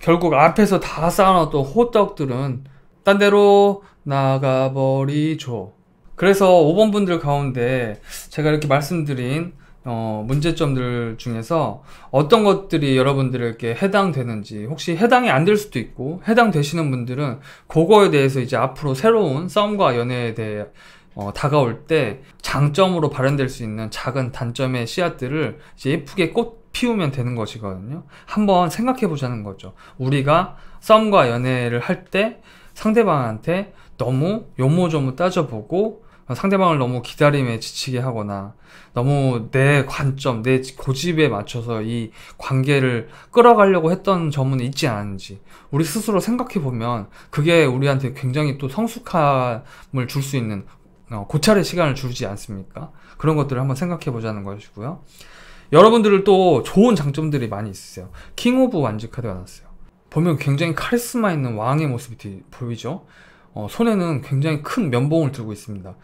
결국 앞에서 다 쌓아놨던 호떡들은 딴 데로 나가버리죠. 그래서 5번 분들 가운데 제가 이렇게 말씀드린 문제점들 중에서 어떤 것들이 여러분들에게 해당되는지, 혹시 해당이 안 될 수도 있고 해당되시는 분들은 그거에 대해서 이제 앞으로 새로운 썸과 연애에 대해 다가올 때 장점으로 발현될 수 있는 작은 단점의 씨앗들을 이제 예쁘게 꽃 피우면 되는 것이거든요. 한번 생각해 보자는 거죠. 우리가 썸과 연애를 할 때 상대방한테 너무 요모조모 따져보고 상대방을 너무 기다림에 지치게 하거나 너무 내 관점, 내 고집에 맞춰서 이 관계를 끌어가려고 했던 점은 있지 않은지 우리 스스로 생각해보면 그게 우리한테 굉장히 또 성숙함을 줄 수 있는 고찰의 시간을 주지 않습니까? 그런 것들을 한번 생각해보자는 것이고요. 여러분들을 또 좋은 장점들이 많이 있으세요. 킹 오브 완즈 카드가 나왔어요. 보면 굉장히 카리스마 있는 왕의 모습이 보이죠? 손에는 굉장히 큰 면봉을 들고 있습니다.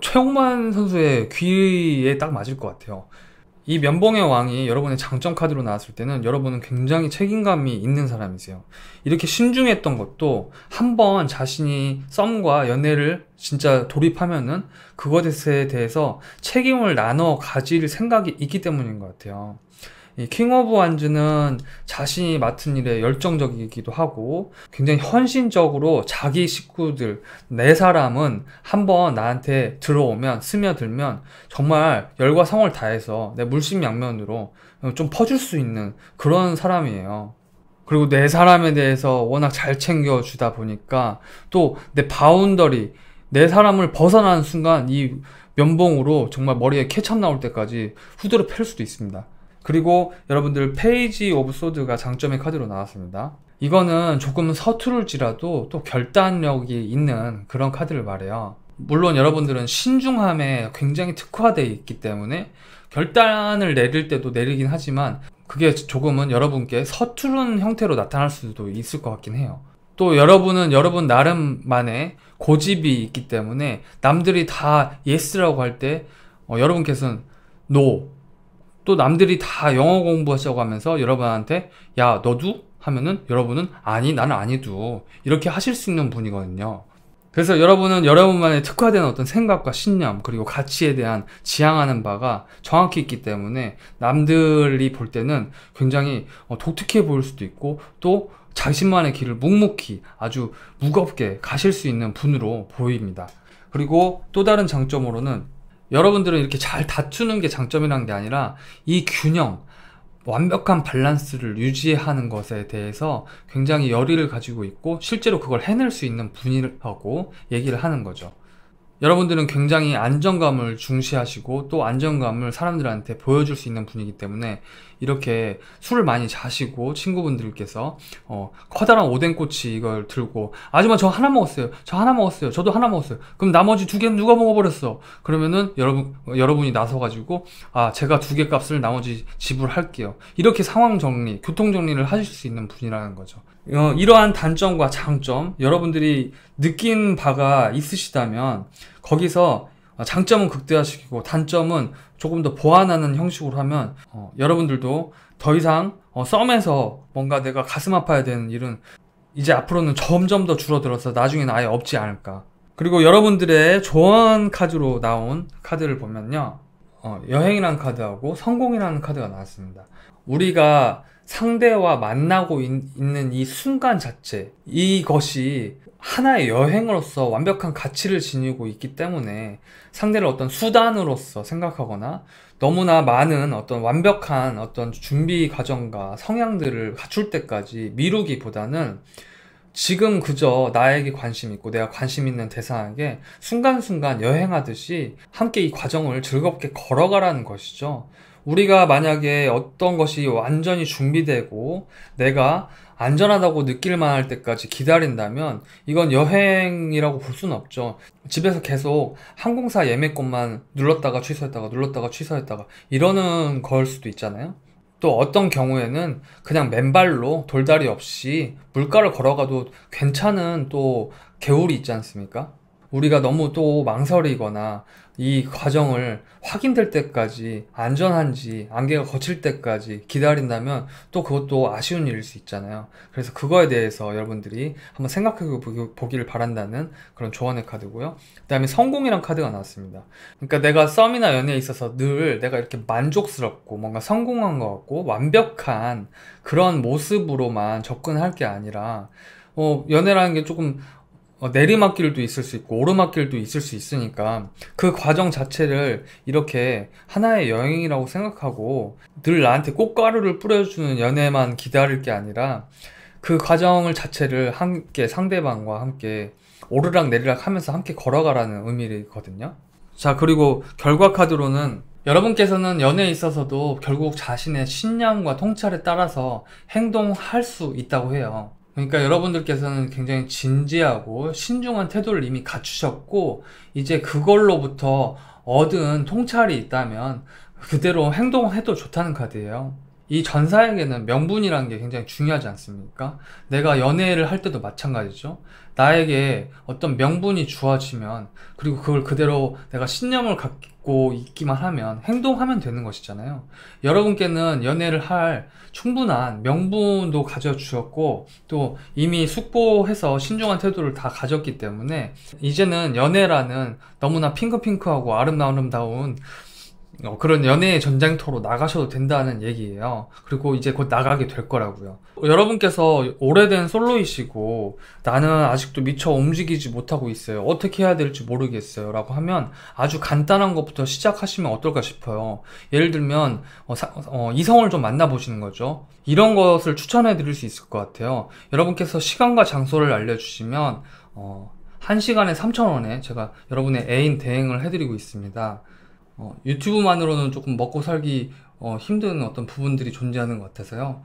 최홍만 선수의 귀에 딱 맞을 것 같아요. 이 면봉의 왕이 여러분의 장점 카드로 나왔을 때는 여러분은 굉장히 책임감이 있는 사람이세요. 이렇게 신중했던 것도 한번 자신이 썸과 연애를 진짜 돌입하면은 그것에 대해서 책임을 나눠 가질 생각이 있기 때문인 것 같아요. 이 킹 오브 완즈는 자신이 맡은 일에 열정적이기도 하고 굉장히 헌신적으로 자기 식구들, 네 사람은 한번 나한테 들어오면, 스며들면 정말 열과 성을 다해서 내 물심양면으로 좀 퍼줄 수 있는 그런 사람이에요. 그리고 네 사람에 대해서 워낙 잘 챙겨주다 보니까 또 내 바운더리, 네 사람을 벗어나는 순간 이 면봉으로 정말 머리에 케찹 나올 때까지 후드로 팰 수도 있습니다. 그리고 여러분들 페이지 오브 소드가 장점의 카드로 나왔습니다. 이거는 조금 서투를지라도 또 결단력이 있는 그런 카드를 말해요. 물론 여러분들은 신중함에 굉장히 특화되어 있기 때문에 결단을 내릴 때도 내리긴 하지만 그게 조금은 여러분께 서투른 형태로 나타날 수도 있을 것 같긴 해요. 또 여러분은 여러분 나름만의 고집이 있기 때문에 남들이 다 yes라고 할 때 여러분께서는 no, 또 남들이 다 영어 공부하자고 하면서 여러분한테 야 너도? 하면은 여러분은 아니 나는 아니도 이렇게 하실 수 있는 분이거든요. 그래서 여러분은 여러분만의 특화된 어떤 생각과 신념 그리고 가치에 대한 지향하는 바가 정확히 있기 때문에 남들이 볼 때는 굉장히 독특해 보일 수도 있고 또 자신만의 길을 묵묵히 아주 무겁게 가실 수 있는 분으로 보입니다. 그리고 또 다른 장점으로는 여러분들은 이렇게 잘 다투는 게 장점이란 게 아니라 이 균형, 완벽한 밸런스를 유지하는 것에 대해서 굉장히 열의를 가지고 있고 실제로 그걸 해낼 수 있는 분이라고 얘기를 하는 거죠. 여러분들은 굉장히 안정감을 중시하시고 또 안정감을 사람들한테 보여줄 수 있는 분이기 때문에 이렇게 술을 많이 자시고 친구분들께서 커다란 오뎅꼬치 이걸 들고 아줌마 저 하나 먹었어요. 저 하나 먹었어요. 저도 하나 먹었어요. 그럼 나머지 두 개는 누가 먹어버렸어? 그러면은 여러분이 나서가지고 아 제가 두 개 값을 나머지 지불할게요. 이렇게 상황 정리, 교통 정리를 하실 수 있는 분이라는 거죠. 이러한 단점과 장점 여러분들이 느낀 바가 있으시다면 거기서 장점은 극대화시키고 단점은 조금 더 보완하는 형식으로 하면 여러분들도 더 이상 썸에서 뭔가 내가 가슴 아파야 되는 일은 이제 앞으로는 점점 더 줄어들어서 나중에는 아예 없지 않을까. 그리고 여러분들의 조언 카드로 나온 카드를 보면요, 여행이라는 카드하고 성공이라는 카드가 나왔습니다. 우리가 상대와 만나고 있는 이 순간 자체, 이것이 하나의 여행으로서 완벽한 가치를 지니고 있기 때문에 상대를 어떤 수단으로서 생각하거나 너무나 많은 어떤 완벽한 어떤 준비 과정과 성향들을 갖출 때까지 미루기보다는 지금 그저 나에게 관심 있고 내가 관심 있는 대상에게 순간순간 여행하듯이 함께 이 과정을 즐겁게 걸어가라는 것이죠. 우리가 만약에 어떤 것이 완전히 준비되고 내가 안전하다고 느낄 만할 때까지 기다린다면 이건 여행이라고 볼 수는 없죠. 집에서 계속 항공사 예매권만 눌렀다가 취소했다가 눌렀다가 취소했다가 이러는 걸 수도 있잖아요. 또 어떤 경우에는 그냥 맨발로 돌다리 없이 물가를 걸어가도 괜찮은 또 개울이 있지 않습니까? 우리가 너무 또 망설이거나 이 과정을 확인될 때까지 안전한지 안개가 거칠 때까지 기다린다면 또 그것도 아쉬운 일일 수 있잖아요. 그래서 그거에 대해서 여러분들이 한번 생각해 보기를 바란다는 그런 조언의 카드고요. 그 다음에 성공이란 카드가 나왔습니다. 그러니까 내가 썸이나 연애에 있어서 늘 내가 이렇게 만족스럽고 뭔가 성공한 것 같고 완벽한 그런 모습으로만 접근할 게 아니라 연애라는 게 조금 내리막길도 있을 수 있고 오르막길도 있을 수 있으니까 그 과정 자체를 이렇게 하나의 여행이라고 생각하고 늘 나한테 꽃가루를 뿌려주는 연애만 기다릴 게 아니라 그 과정을 자체를 함께 상대방과 함께 오르락 내리락 하면서 함께 걸어가라는 의미거든요. 자, 그리고 결과 카드로는 여러분께서는 연애에 있어서도 결국 자신의 신념과 통찰에 따라서 행동할 수 있다고 해요. 그러니까 여러분들께서는 굉장히 진지하고 신중한 태도를 이미 갖추셨고 이제 그걸로부터 얻은 통찰이 있다면 그대로 행동해도 좋다는 카드예요. 이 전사에게는 명분이라는 게 굉장히 중요하지 않습니까? 내가 연애를 할 때도 마찬가지죠. 나에게 어떤 명분이 주어지면, 그리고 그걸 그대로 내가 신념을 갖고 있기만 하면 행동하면 되는 것이잖아요. 여러분께는 연애를 할 충분한 명분도 가져주었고 또 이미 숙고해서 신중한 태도를 다 가졌기 때문에 이제는 연애라는 너무나 핑크핑크하고 아름다운 그런 연애의 전쟁터로 나가셔도 된다는 얘기예요. 그리고 이제 곧 나가게 될 거라고요. 여러분께서 오래된 솔로이시고 나는 아직도 미처 움직이지 못하고 있어요, 어떻게 해야 될지 모르겠어요 라고 하면 아주 간단한 것부터 시작하시면 어떨까 싶어요. 예를 들면 이성을 좀 만나보시는 거죠. 이런 것을 추천해 드릴 수 있을 것 같아요. 여러분께서 시간과 장소를 알려주시면 1시간에 3,000원에 제가 여러분의 애인 대행을 해드리고 있습니다. 유튜브만으로는 조금 먹고 살기 힘든 어떤 부분들이 존재하는 것 같아서요.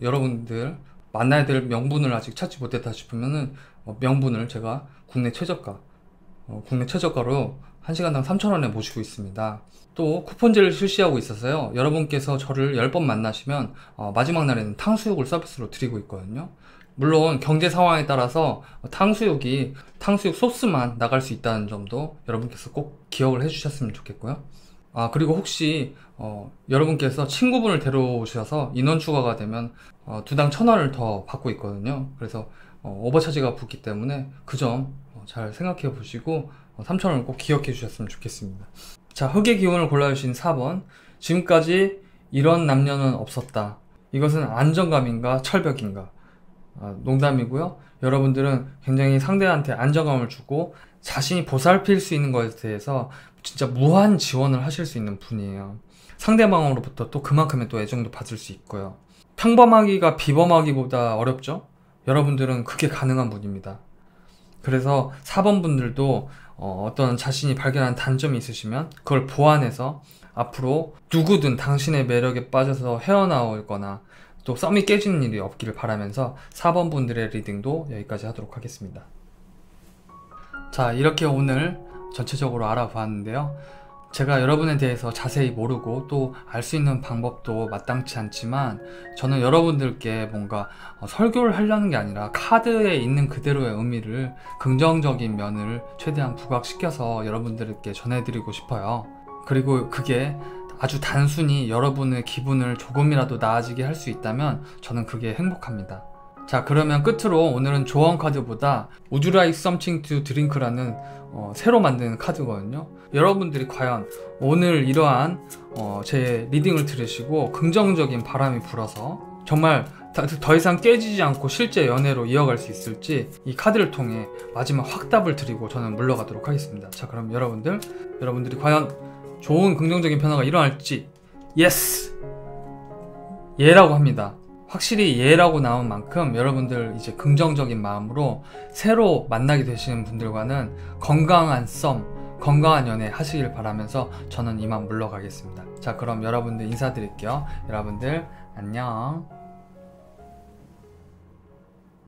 여러분들 만나야 될 명분을 아직 찾지 못했다 싶으면은 명분을 제가 국내 최저가로 1시간당 3,000원에 모시고 있습니다. 또 쿠폰제를 실시하고 있어서요, 여러분께서 저를 10번 만나시면 마지막 날에는 탕수육을 서비스로 드리고 있거든요. 물론 경제 상황에 따라서 탕수육 소스만 나갈 수 있다는 점도 여러분께서 꼭 기억을 해주셨으면 좋겠고요. 그리고 혹시 여러분께서 친구분을 데려오셔서 인원 추가가 되면 2당 1,000원을 더 받고 있거든요. 그래서 오버차지가 붙기 때문에 그 점 잘 생각해 보시고 3,000원을 꼭 기억해 주셨으면 좋겠습니다. 자, 흑의 기운을 골라주신 4번. 지금까지 이런 남녀는 없었다. 이것은 안정감인가 철벽인가? 농담이고요. 여러분들은 굉장히 상대한테 안정감을 주고 자신이 보살필 수 있는 것에 대해서 진짜 무한 지원을 하실 수 있는 분이에요. 상대방으로부터 또 그만큼의 또 애정도 받을 수 있고요. 평범하기가 비범하기보다 어렵죠? 여러분들은 그게 가능한 분입니다. 그래서 4번 분들도 어떤 자신이 발견한 단점이 있으시면 그걸 보완해서 앞으로 누구든 당신의 매력에 빠져서 헤어나오거나 또 썸이 깨지는 일이 없기를 바라면서 4번 분들의 리딩도 여기까지 하도록 하겠습니다. 자, 이렇게 오늘 전체적으로 알아보았는데요. 제가 여러분에 대해서 자세히 모르고 또 알 수 있는 방법도 마땅치 않지만 저는 여러분들께 뭔가 설교를 하려는 게 아니라 카드에 있는 그대로의 의미를, 긍정적인 면을 최대한 부각시켜서 여러분들께 전해드리고 싶어요. 그리고 그게 아주 단순히 여러분의 기분을 조금이라도 나아지게 할 수 있다면 저는 그게 행복합니다. 자, 그러면 끝으로 오늘은 조언 카드보다 Would you like something to drink라는 새로 만든 카드거든요. 여러분들이 과연 오늘 이러한 제 리딩을 들으시고 긍정적인 바람이 불어서 정말 더 이상 깨지지 않고 실제 연애로 이어갈 수 있을지 이 카드를 통해 마지막 확답을 드리고 저는 물러가도록 하겠습니다. 자, 그럼 여러분들이 과연 좋은 긍정적인 변화가 일어날지 예스! 예라고 합니다. 확실히 예라고 나온 만큼 여러분들 이제 긍정적인 마음으로 새로 만나게 되시는 분들과는 건강한 썸, 건강한 연애 하시길 바라면서 저는 이만 물러가겠습니다. 자, 그럼 여러분들 인사드릴게요. 여러분들 안녕.